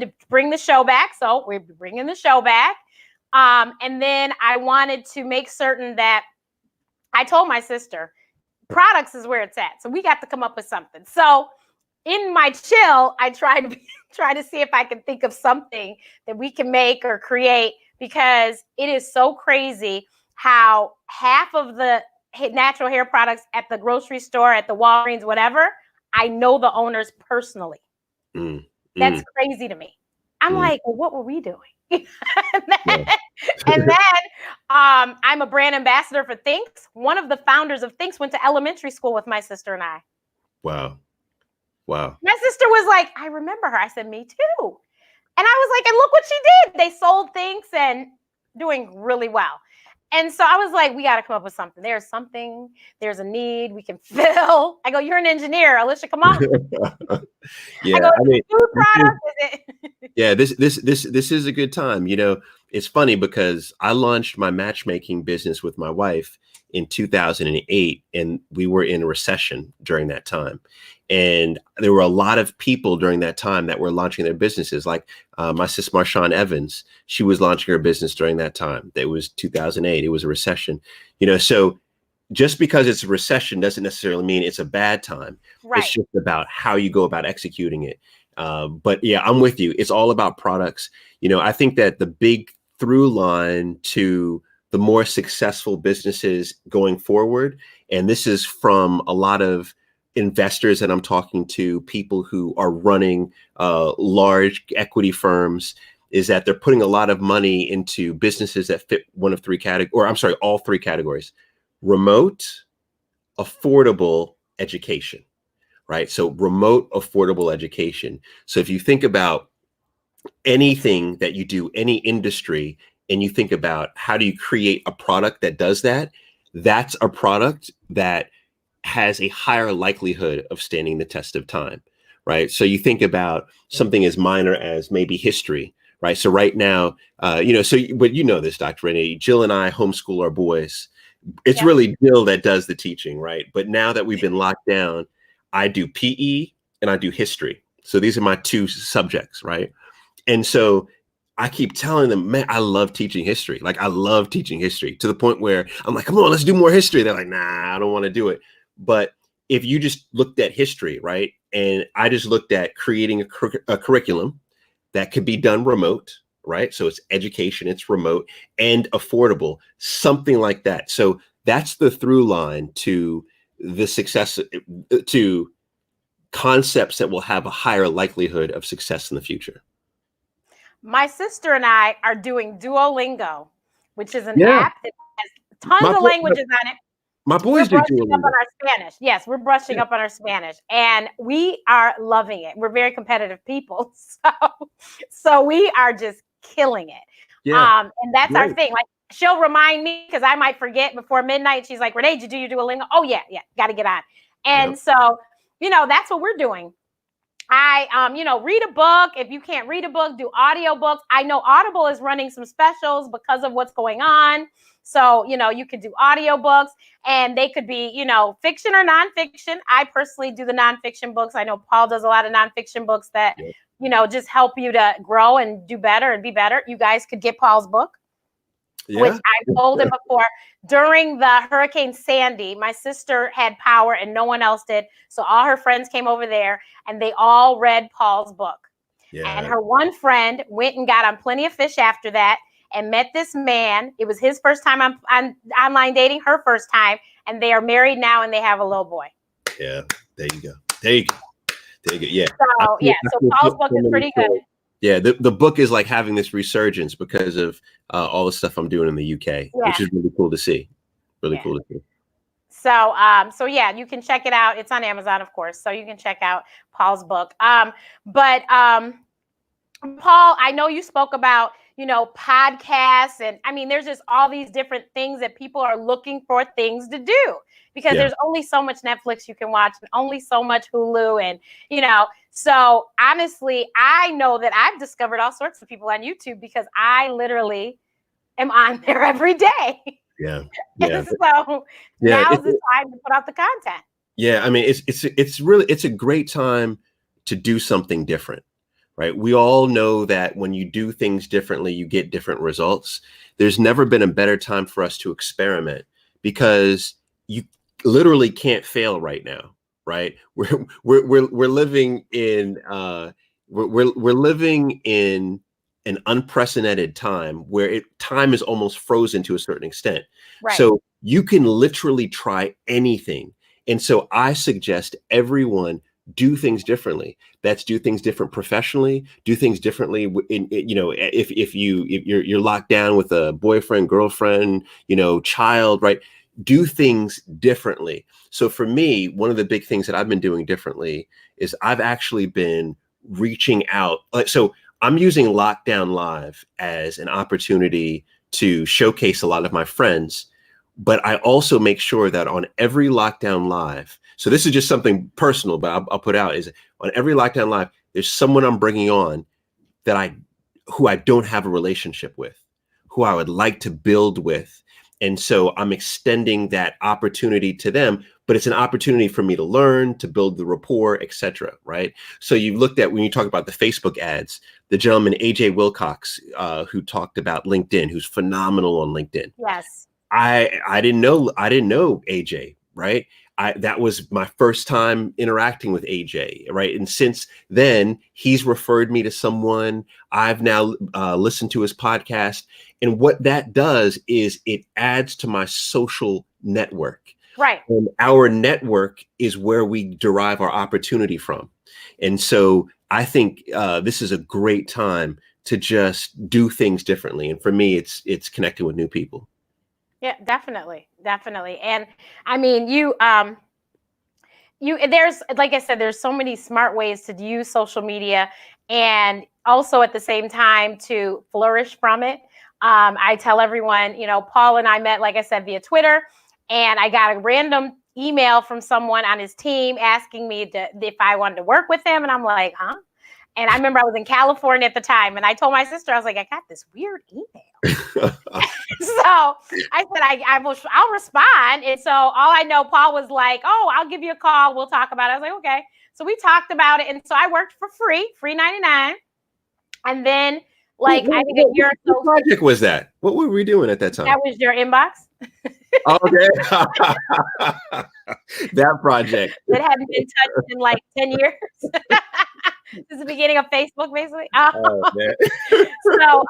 [SPEAKER 1] to bring the show back. So we're bringing the show back. And then I wanted to make certain that I told my sister, products is where it's at. So we got to come up with something. So in my chill, I try to see if I can think of something that we can make or create, because it is so crazy how half of the natural hair products at the grocery store, at the Walgreens, whatever, I know the owners personally. That's crazy to me. I'm like, well, what were we doing? and then, and then I'm a brand ambassador for THINX. One of the founders of THINX went to elementary school with my sister and I.
[SPEAKER 2] Wow. Wow.
[SPEAKER 1] My sister was like, I remember her. I said, me too. And I was like, and look what she did. They sold THINX and doing really well. And so I was like, we got to come up with something. There's a need we can fill. I go, you're an engineer, Alicia, come on.
[SPEAKER 2] Yeah,
[SPEAKER 1] I go,
[SPEAKER 2] I mean,
[SPEAKER 1] food product, is it?
[SPEAKER 2] yeah, this is a good time. You know, it's funny because I launched my matchmaking business with my wife in 2008, and we were in a recession during that time. And there were a lot of people during that time that were launching their businesses. Like my sis Marshawn Evans, she was launching her business during that time. That was 2008. It was a recession, you know. So just because it's a recession doesn't necessarily mean it's a bad time.
[SPEAKER 1] Right.
[SPEAKER 2] It's just about how you go about executing it. But yeah, I'm with you. It's all about products. You know, I think that the big through line to the more successful businesses going forward, and this is from a lot of investors that I'm talking to, people who are running large equity firms, is that they're putting a lot of money into businesses that fit one of three categories, or I'm sorry, all three categories: remote, affordable, education, right? So remote, affordable education. So if you think about anything that you do, any industry, and you think about how do you create a product that does that, that's a product that has a higher likelihood of standing the test of time, right? So you think about something as minor as maybe history, right? So right now, you know, but you know this, Dr. Renee, Jill and I homeschool our boys. It's really Jill that does the teaching, right? But now that we've been locked down, I do PE and I do history. So these are my two subjects, right? And so I keep telling them, man, I love teaching history. Like I love teaching history to the point where I'm like, come on, let's do more history. They're like, nah, I don't want to do it. But if you just looked at history, right? And I just looked at creating a curriculum that could be done remote, right? So it's education, it's remote and affordable, something like that. So that's the through line to the success, to concepts that will have a higher likelihood of success in the future.
[SPEAKER 1] My sister and I are doing Duolingo, which is an app that has tons of languages on it.
[SPEAKER 2] My boys do
[SPEAKER 1] brushing up on our Spanish. Yes, we're brushing up on our Spanish, and we are loving it. We're very competitive people, so we are just killing it.
[SPEAKER 2] Yeah.
[SPEAKER 1] And that's our thing. Like she'll remind me because I might forget before midnight. She's like, "Renee, did you do your Duolingo?" Oh yeah, got to get on. And so, you know, that's what we're doing. I, you know, read a book. If you can't read a book, do audio books. I know Audible is running some specials because of what's going on. So, you know, you could do audio books and they could be, you know, fiction or nonfiction. I personally do the nonfiction books. I know Paul does a lot of nonfiction books that, you know, just help you to grow and do better and be better. You guys could get Paul's book, which I told him before. During the Hurricane Sandy, my sister had power and no one else did. So all her friends came over there and they all read Paul's book. And her one friend went and got on Plenty of Fish after that and met this man. It was his first time on online dating, her first time. And they are married now and they have a little boy.
[SPEAKER 2] Yeah, there you go. There you go. There you go. Yeah.
[SPEAKER 1] So, so Paul's book is pretty good.
[SPEAKER 2] Yeah, the book is like having this resurgence because of all the stuff I'm doing in the UK, which is really cool to see. Really cool to see.
[SPEAKER 1] So, so yeah, you can check it out. It's on Amazon, of course. So you can check out Paul's book. But Paul, I know you spoke about, you know, podcasts, and I mean, there's just all these different things that people are looking for things to do because there's only so much Netflix you can watch and only so much Hulu, and you know. So honestly, I know that I've discovered all sorts of people on YouTube because I literally am on there every day.
[SPEAKER 2] Yeah.
[SPEAKER 1] And so now's the time to put out the content. Yeah,
[SPEAKER 2] I mean, it's a great time to do something different, right? We all know that when you do things differently, you get different results. There's never been a better time for us to experiment because you literally can't fail right now. Right, we're living in we're living in an unprecedented time where time is almost frozen to a certain extent. Right. So you can literally try anything, and so I suggest everyone do things differently. That's do things different professionally, do things differently if you're locked down with a boyfriend, girlfriend, child, right? Do things differently. So for me, one of the big things that I've been doing differently is I've actually been reaching out. So I'm using Lockdown Live as an opportunity to showcase a lot of my friends, but I also make sure that on every Lockdown Live, so this is just something personal, but I'll put out, is on every Lockdown Live, there's someone I'm bringing on who I don't have a relationship with, who I would like to build with. And so I'm extending that opportunity to them, but it's an opportunity for me to learn, to build the rapport, etc. Right? So you looked at, when you talk about the Facebook ads, the gentleman, AJ Wilcox, who talked about LinkedIn, who's phenomenal on LinkedIn.
[SPEAKER 1] Yes.
[SPEAKER 2] I didn't know AJ, right? That was my first time interacting with AJ, right? And since then, he's referred me to someone. I've now listened to his podcast. And what that does is it adds to my social network.
[SPEAKER 1] Right.
[SPEAKER 2] And our network is where we derive our opportunity from. And so I think this is a great time to just do things differently. And for me, it's connecting with new people.
[SPEAKER 1] Yeah, definitely. And I mean, there's, like I said, there's so many smart ways to use social media, and also at the same time to flourish from it. I tell everyone, Paul and I met, like I said, via Twitter, and I got a random email from someone on his team asking me if I wanted to work with him. And I'm like, huh? And I remember I was in California at the time, and I told my sister, I was like, I got this weird email. So I said, I'll respond. And so all I know, Paul was like, oh, I'll give you a call. We'll talk about it. I was like, okay. So we talked about it. And so I worked for free 99. And then I think a year or so.
[SPEAKER 2] What project was that? What were we doing at that time?
[SPEAKER 1] That was your inbox.
[SPEAKER 2] Okay. That project.
[SPEAKER 1] That hadn't been touched in like 10 years. This is the beginning of Facebook, basically. Oh, man. So,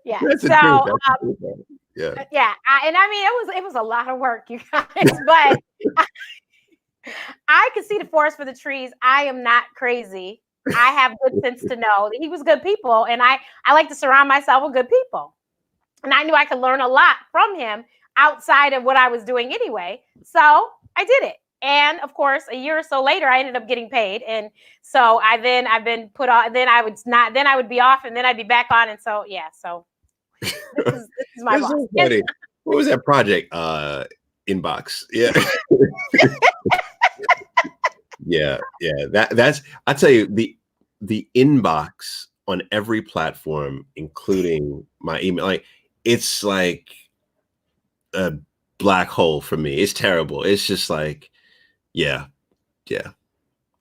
[SPEAKER 1] yeah. Yeah. And I mean, it was a lot of work, you guys, but I could see the forest for the trees. I am not crazy. I have good sense to know that he was good people, and I like to surround myself with good people. And I knew I could learn a lot from him outside of what I was doing anyway. So I did it. And of course, a year or so later, I ended up getting paid. And so I've been put on, then I would be off, and then I'd be back on. And so, yeah, so this is my boss.
[SPEAKER 2] So funny. What was that project? Inbox. Yeah. Yeah. That's, I tell you, the inbox on every platform, including my email, like, it's like a black hole for me. It's terrible. It's just like, yeah,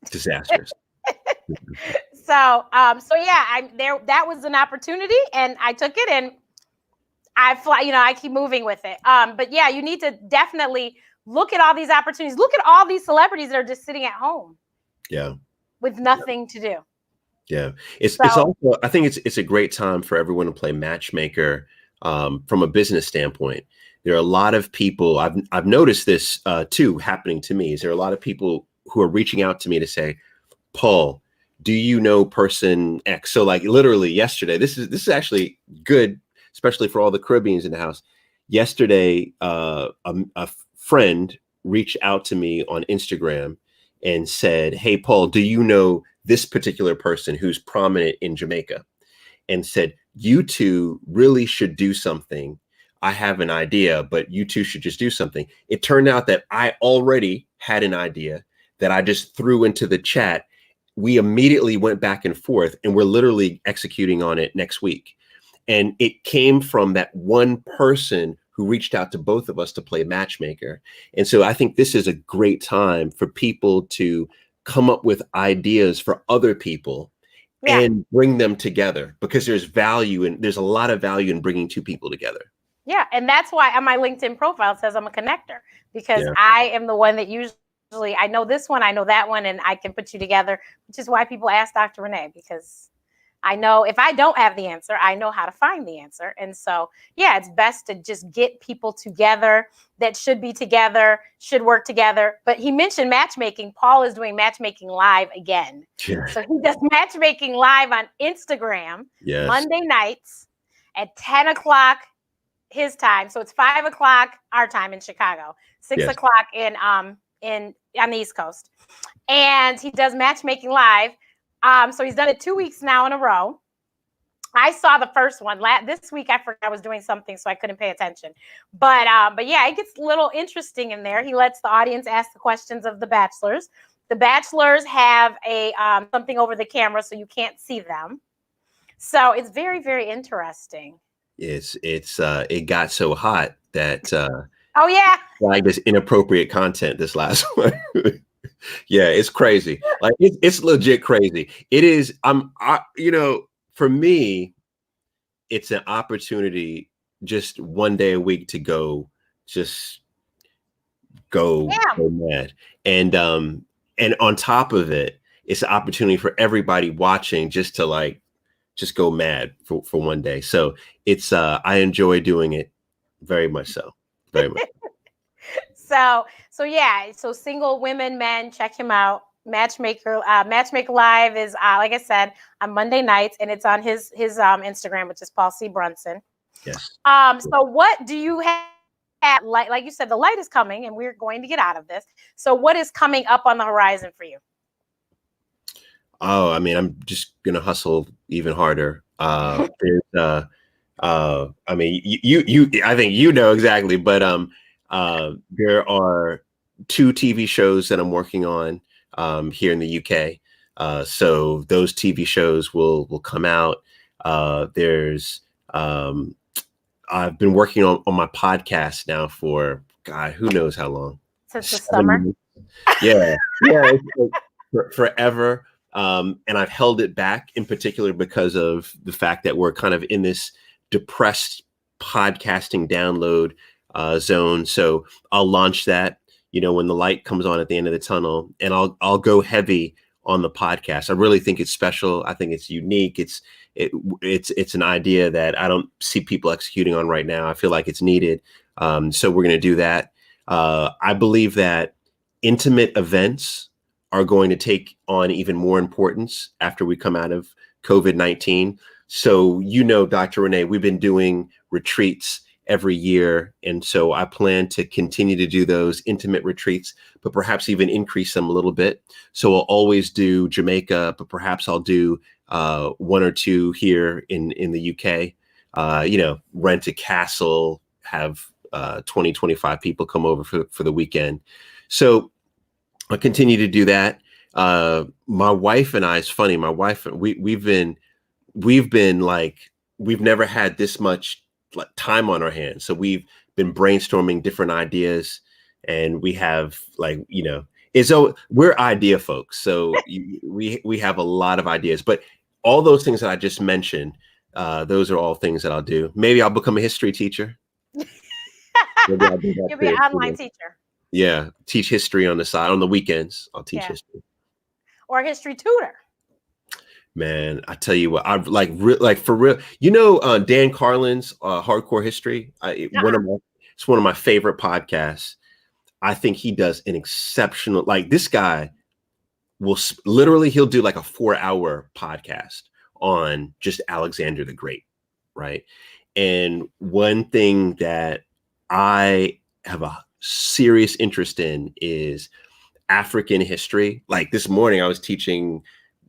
[SPEAKER 2] disastrous.
[SPEAKER 1] So yeah, that was an opportunity, and I took it, and I keep moving with it. But yeah, you need to definitely look at all these opportunities. Look at all these celebrities that are just sitting at home.
[SPEAKER 2] Yeah.
[SPEAKER 1] With nothing to do.
[SPEAKER 2] Yeah. It's also, I think it's a great time for everyone to play matchmaker from a business standpoint. There are a lot of people, I've noticed this too happening to me. Is there are a lot of people who are reaching out to me to say, Paul, do you know person X? So like literally yesterday, this is actually good, especially for all the Caribbeans in the house. Yesterday, a friend reached out to me on Instagram and said, hey, Paul, do you know this particular person who's prominent in Jamaica? And said, you two really should do something. I have an idea, but you two should just do something. It turned out that I already had an idea that I just threw into the chat. We immediately went back and forth, and we're literally executing on it next week. And it came from that one person who reached out to both of us to play matchmaker. And so I think this is a great time for people to come up with ideas for other people and bring them together, because there's a lot of value in bringing two people together.
[SPEAKER 1] Yeah. And that's why on my LinkedIn profile it says I'm a connector, because I am the one that usually, I know this one, I know that one, and I can put you together, which is why people ask Dr. Renee, because I know if I don't have the answer, I know how to find the answer. And so, yeah, it's best to just get people together that should be together, should work together. But he mentioned matchmaking. Paul is doing matchmaking live again.
[SPEAKER 2] Yeah.
[SPEAKER 1] So he does matchmaking live on Instagram,
[SPEAKER 2] Yes.
[SPEAKER 1] Monday nights at 10 o'clock his time. So it's 5 o'clock our time in Chicago, 6 o'clock on the East Coast. And he does matchmaking live. So he's done it 2 weeks now in a row. I saw the first one this week. I forgot I was doing something, so I couldn't pay attention. But yeah, it gets a little interesting in there. He lets the audience ask the questions of the bachelors. The bachelors have a something over the camera, so you can't see them. So it's very, very interesting.
[SPEAKER 2] It got so hot that
[SPEAKER 1] oh yeah,
[SPEAKER 2] like this inappropriate content this last one. Yeah, it's crazy. Like it's legit crazy. It is. For me, it's an opportunity just one day a week to go mad. And on top of it, it's an opportunity for everybody watching just to just go mad for one day. So it's I enjoy doing it very much so. Very much.
[SPEAKER 1] So yeah, so single women, men, check him out. Matchmaker Live is like I said on Monday nights, and it's on his Instagram, which is Paul C. Brunson.
[SPEAKER 2] Yes.
[SPEAKER 1] So what do you have? Like you said, the light is coming, and we're going to get out of this. So what is coming up on the horizon for you?
[SPEAKER 2] Oh, I mean, I'm just gonna hustle even harder. I mean, you I think you know exactly, but there are 2 TV shows that I'm working on here in the UK. So those TV shows will come out. There's I've been working on my podcast now for God, who knows how long.
[SPEAKER 1] Since the summer.
[SPEAKER 2] Yeah, forever. And I've held it back in particular because of the fact that we're kind of in this depressed podcasting download zone. So I'll launch that, when the light comes on at the end of the tunnel, and I'll go heavy on the podcast. I really think it's special. I think it's unique. It's an idea that I don't see people executing on right now. I feel like it's needed. So we're going to do that. I believe that intimate events are going to take on even more importance after we come out of COVID-19. So, Dr. Renee, we've been doing retreats every year. And so I plan to continue to do those intimate retreats, but perhaps even increase them a little bit. So I'll always do Jamaica, but perhaps I'll do 1 or 2 here in the UK, rent a castle, have 20, 25 people come over for the weekend. So I'll continue to do that. My wife and I, it's funny. My wife, we've been like, we've never had this much time on our hands. So we've been brainstorming different ideas, and we have we're idea folks. So we have a lot of ideas, but all those things that I just mentioned, those are all things that I'll do. Maybe I'll become a history teacher.
[SPEAKER 1] You'll be an online teacher.
[SPEAKER 2] Yeah, teach history on the side. On the weekends, I'll teach history. Or
[SPEAKER 1] a history tutor.
[SPEAKER 2] Man, I tell you what, I've like for real. Dan Carlin's Hardcore History. It's one of my favorite podcasts. I think he does an exceptional. This guy will he'll do like a 4-hour podcast on just Alexander the Great, right? And one thing that I have a serious interest in is African history. Like this morning, I was teaching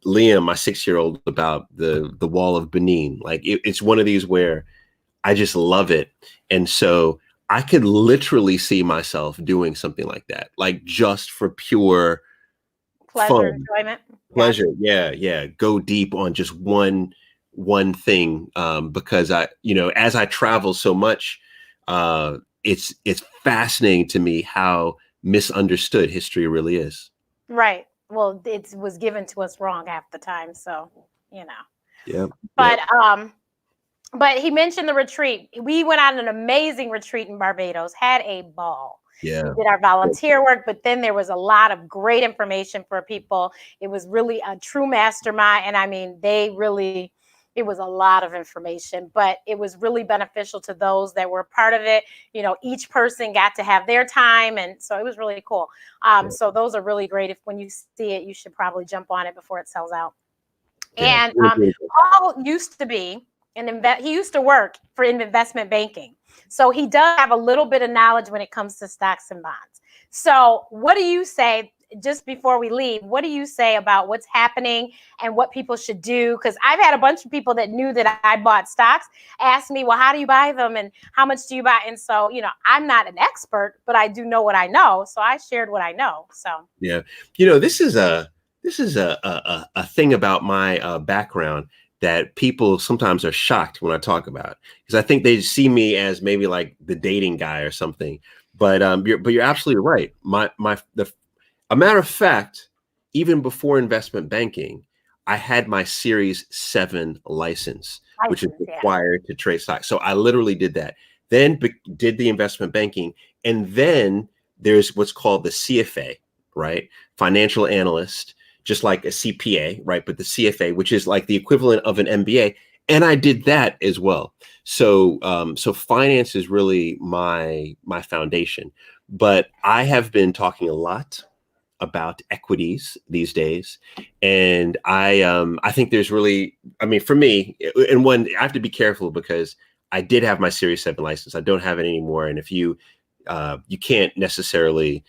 [SPEAKER 2] Liam, my 6-year-old, about the Wall of Benin. Like it's one of these where I just love it. And so I could literally see myself doing something like that, like just for pure
[SPEAKER 1] pleasure,
[SPEAKER 2] fun.
[SPEAKER 1] enjoyment.
[SPEAKER 2] Pleasure. Yeah. Go deep on just one thing. Because as I travel so much, it's fascinating to me how misunderstood history really is.
[SPEAKER 1] Right. Well, it was given to us wrong half the time. So,
[SPEAKER 2] Yeah.
[SPEAKER 1] But he mentioned the retreat. We went on an amazing retreat in Barbados, had a ball.
[SPEAKER 2] Yeah.
[SPEAKER 1] We did our volunteer work, but then there was a lot of great information for people. It was really a true mastermind. And I mean, they really It was a lot of information, but it was really beneficial to those that were part of it. You know, each person got to have their time. And so it was really cool. So those are really great. If when you see it, you should probably jump on it before it sells out.
[SPEAKER 2] Yeah.
[SPEAKER 1] And Paul used to be he used to work for investment banking. So he does have a little bit of knowledge when it comes to stocks and bonds. So what do you say, just before we leave, what do you say about what's happening and what people should do? Because I've had a bunch of people that knew that I bought stocks ask me, well, how do you buy them and how much do you buy? And so, you know, I'm not an expert, but I do know what I know. So I shared what I know. So
[SPEAKER 2] yeah, you know, this is a thing about my background that people sometimes are shocked when I talk about, because I think they see me as maybe like the dating guy or something. But you're absolutely right. A matter of fact, even before investment banking, I had my Series 7 license, which is required to trade stocks. So I literally did that. Then did the investment banking, and then there's what's called the CFA, right? Financial analyst, just like a CPA, right? But the CFA, which is like the equivalent of an MBA, and I did that as well. So, so finance is really my foundation. But I have been talking a lot about equities these days, and I think there's really, I mean, for me, and one, I have to be careful because I did have my Series 7 license. I don't have it anymore, and if you can't necessarily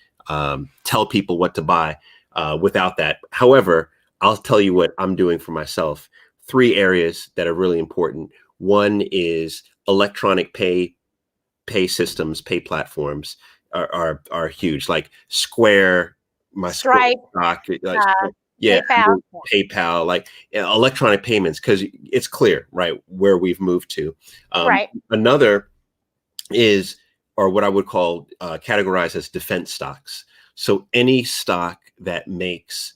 [SPEAKER 2] tell people what to buy without that. However, I'll tell you what I'm doing for myself. 3 areas that are really important. One is electronic pay systems, pay platforms are huge, like Square, my
[SPEAKER 1] Stripe,
[SPEAKER 2] stock, PayPal, like electronic payments, because it's clear, right, where we've moved to.
[SPEAKER 1] Right.
[SPEAKER 2] Another is, or what I would call categorize as defense stocks. So any stock that makes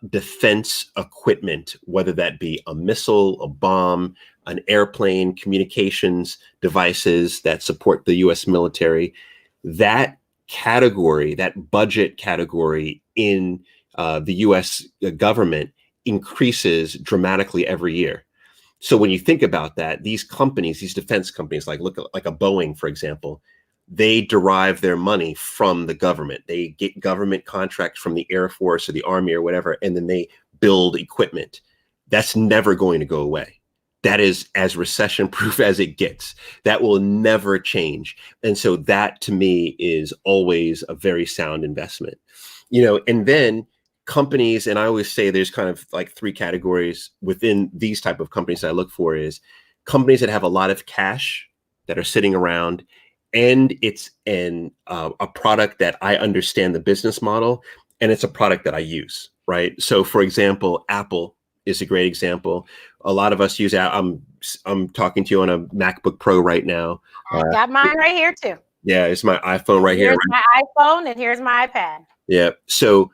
[SPEAKER 2] defense equipment, whether that be a missile, a bomb, an airplane, communications devices that support the US military, that category, that budget category in the US government increases dramatically every year. So when you think about that, these companies, these defense companies, like look like a Boeing, for example, they derive their money from the government. They get government contracts from the Air Force or the Army or whatever, and then they build equipment. That's never going to go away. That is as recession proof as it gets. That will never change. And so that to me is always a very sound investment. You know, and then companies, and I always say there's kind of like 3 categories within these type of companies that I look for, is companies that have a lot of cash that are sitting around, and it's a product that I understand the business model, and it's a product that I use, right? So for example, Apple is a great example. A lot of us use, I'm talking to you on a MacBook Pro right now.
[SPEAKER 1] I got mine right here too.
[SPEAKER 2] Yeah, it's my iPhone right here.
[SPEAKER 1] Here's my iPhone and here's my iPad.
[SPEAKER 2] Yeah. So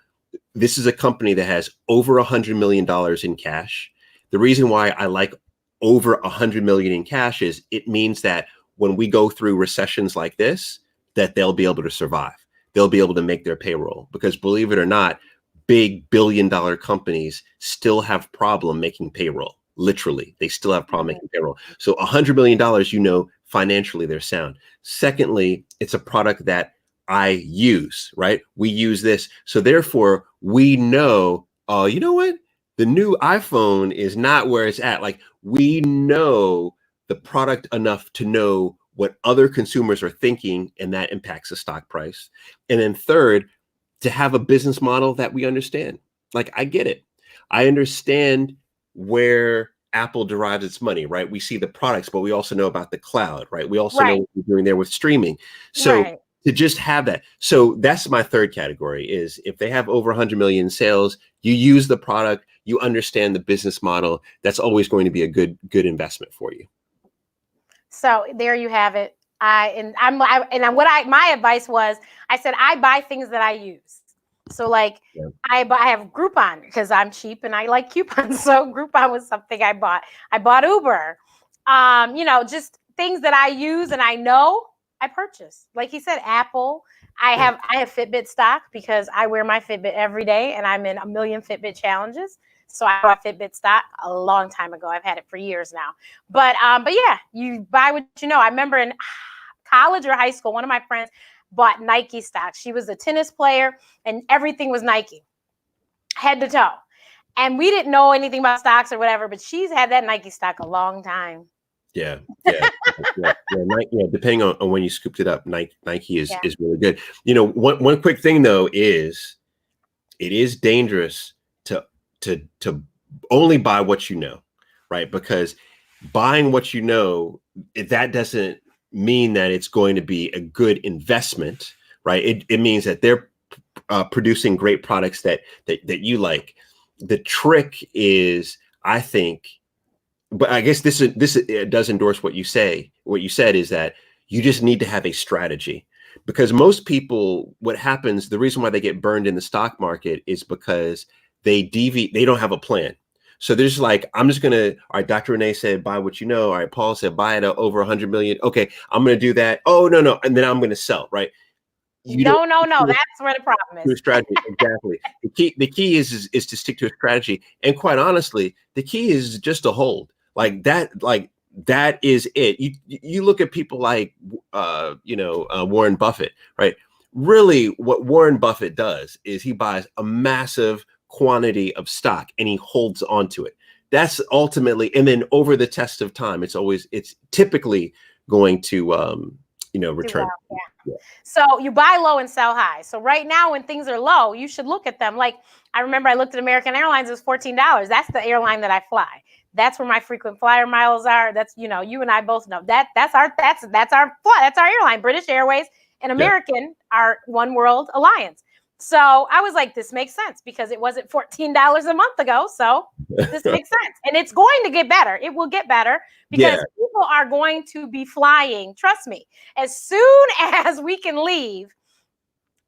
[SPEAKER 2] this is a company that has over $100 million in cash. The reason why I like over $100 million in cash is it means that when we go through recessions like this, that they'll be able to survive. They'll be able to make their payroll, because believe it or not, big billion-dollar companies still have problem making payroll. Literally, they still have problem making payroll. So $100 million, you know, financially they're sound. Secondly, it's a product that I use, right? We use this. So therefore we know, oh, you know what? The new iPhone is not where it's at. Like, we know the product enough to know what other consumers are thinking, and that impacts the stock price. And then third, to have a business model that we understand. Like, I get it. I understand where Apple derives its money, right? We see the products, but we also know about the cloud, right? We also know what we're doing there with streaming. So to just have that. So that's my third category, is if they have over 100 million sales, you use the product, you understand the business model, that's always going to be a good investment for you. So
[SPEAKER 1] there you have it. My advice was, I said, I buy things that I use. So like I have Groupon because I'm cheap and I like coupons. So Groupon was something I bought. I bought Uber. You know, just things that I use and I know. I purchase. Like he said, Apple. I have Fitbit stock because I wear my Fitbit every day, and I'm in a million Fitbit challenges. So I bought Fitbit stock a long time ago. I've had it for years now. But yeah, you buy what you know. I remember in college or high school, one of my friends bought Nike stock. She was a tennis player, and everything was Nike, head to toe. And we didn't know anything about stocks or whatever, but she's had that Nike stock a long time.
[SPEAKER 2] Yeah. Depending on when you scooped it up, Nike is really good. One quick thing though is it is dangerous to only buy what you know, right? Because buying what you know, that doesn't mean that it's going to be a good investment, right? It means that they're producing great products that you like. The trick is, I think, but I guess this does endorse what you say. What you said is that you just need to have a strategy, because most people, what happens, the reason why they get burned in the stock market is because they don't have a plan. So they're just like, I'm just gonna, all right, Dr. Renee said buy what you know. All right, Paul said buy it at over 100 million. Okay, I'm gonna do that. Oh no, and then I'm gonna sell, right?
[SPEAKER 1] No. That's where the problem is.
[SPEAKER 2] Strategy, exactly. The key is to stick to a strategy, and quite honestly, the key is just to hold. Like that is it. You look at people like Warren Buffett, right? Really, what Warren Buffett does is he buys a massive quantity of stock and he holds onto it. That's ultimately, and then over the test of time, it's typically going to return.
[SPEAKER 1] Well, yeah. So you buy low and sell high. So right now when things are low, you should look at them. Like I remember I looked at American Airlines, it was $14. That's the airline that I fly. That's where my frequent flyer miles are. That's, you and I both know that's our airline. British Airways and American are One World Alliance. So I was like, this makes sense because it wasn't $14 a month ago. So this makes sense. And it's going to get better. It will get better because people are going to be flying. Trust me, as soon as we can leave,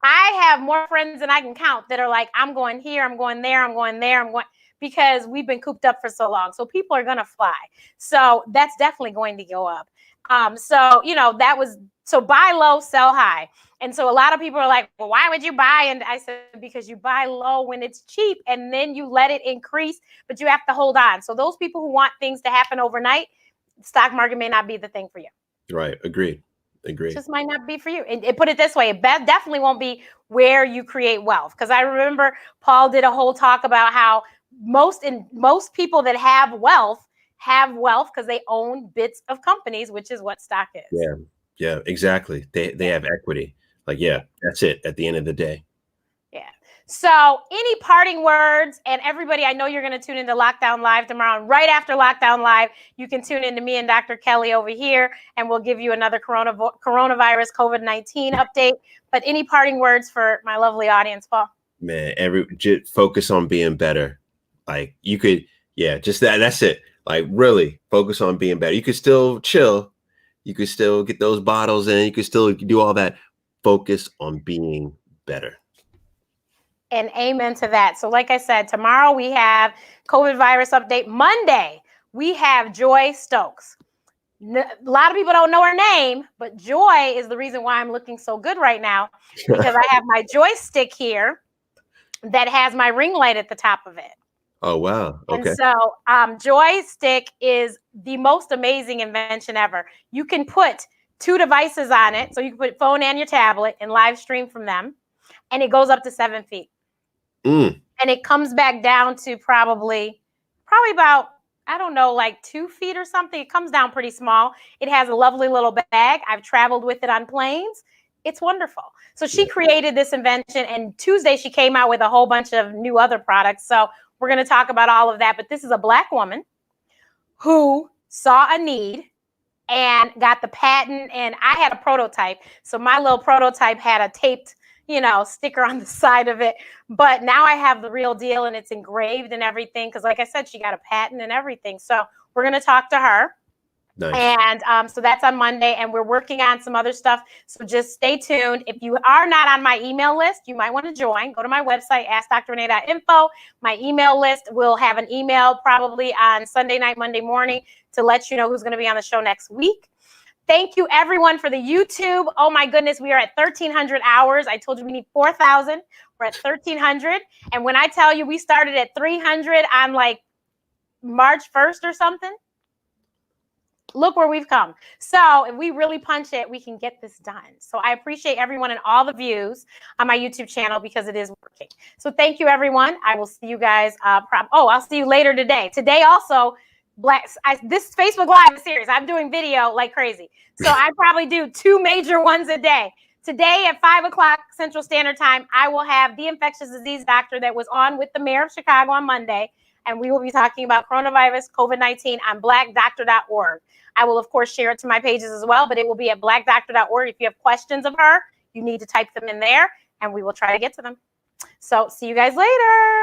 [SPEAKER 1] I have more friends than I can count that are like, I'm going here, I'm going there, I'm going there, I'm going, because we've been cooped up for so long. So people are going to fly. So that's definitely going to go up. So buy low, sell high. And so a lot of people are like, well, why would you buy? And I said, because you buy low when it's cheap and then you let it increase, but you have to hold on. So those people who want things to happen overnight, the stock market may not be the thing for you.
[SPEAKER 2] Right. Agreed.
[SPEAKER 1] It just might not be for you. And put it this way, it definitely won't be where you create wealth. Because I remember Paul did a whole talk about how most people that have wealth because they own bits of companies, which is what stock is.
[SPEAKER 2] Yeah, exactly. They have equity. Like, that's it at the end of the day.
[SPEAKER 1] Yeah. So any parting words? And everybody, I know you're going to tune into Lockdown Live tomorrow. And right after Lockdown Live, you can tune into me and Dr. Kelly over here, and we'll give you another coronavirus COVID-19 update. But any parting words for my lovely audience, Paul?
[SPEAKER 2] Man, just focus on being better. Like you could, just that's it. Like really focus on being better. You could still chill. You could still get those bottles in. You could still do all that. Focus on being better.
[SPEAKER 1] And amen to that. So like I said, tomorrow we have COVID virus update. Monday, we have Joy Stokes. A lot of people don't know her name, but Joy is the reason why I'm looking so good right now, because I have my joystick here that has my ring light at the top of it.
[SPEAKER 2] Oh, wow. Okay.
[SPEAKER 1] And so joystick is the most amazing invention ever. You can put 2 devices on it. So you can put phone and your tablet and live stream from them. And it goes up to 7 feet. And it comes back down to probably about, I don't know, like 2 feet or something. It comes down pretty small. It has a lovely little bag. I've traveled with it on planes. It's wonderful. So she created this invention, and Tuesday she came out with a whole bunch of new other products. So we're going to talk about all of that. But this is a Black woman who saw a need and got the patent. And I had a prototype. So my little prototype had a taped, sticker on the side of it. But now I have the real deal, and it's engraved and everything. Because like I said, she got a patent and everything. So we're going to talk to her.
[SPEAKER 2] Nice.
[SPEAKER 1] And so that's on Monday, and we're working on some other stuff. So just stay tuned. If you are not on my email list, you might want to join. Go to my website, askdrrenee.info. My email list will have an email probably on Sunday night, Monday morning to let you know who's going to be on the show next week. Thank you everyone for the YouTube. Oh my goodness, we are at 1,300 hours. I told you we need 4,000. We're at 1,300. And when I tell you we started at 300 on like March 1st or something, look where we've come. So if we really punch it, we can get this done. So I appreciate everyone and all the views on my YouTube channel because it is working. So thank you, everyone. I will see you guys. I'll see you later today. Today also, this Facebook Live is serious. I'm doing video like crazy. So I probably do 2 major ones a day. Today at 5 o'clock Central Standard Time, I will have the infectious disease doctor that was on with the mayor of Chicago on Monday. And we will be talking about coronavirus, COVID-19 on blackdoctor.org. I will, of course, share it to my pages as well, but it will be at blackdoctor.org. If you have questions of her, you need to type them in there, and we will try to get to them. So see you guys later.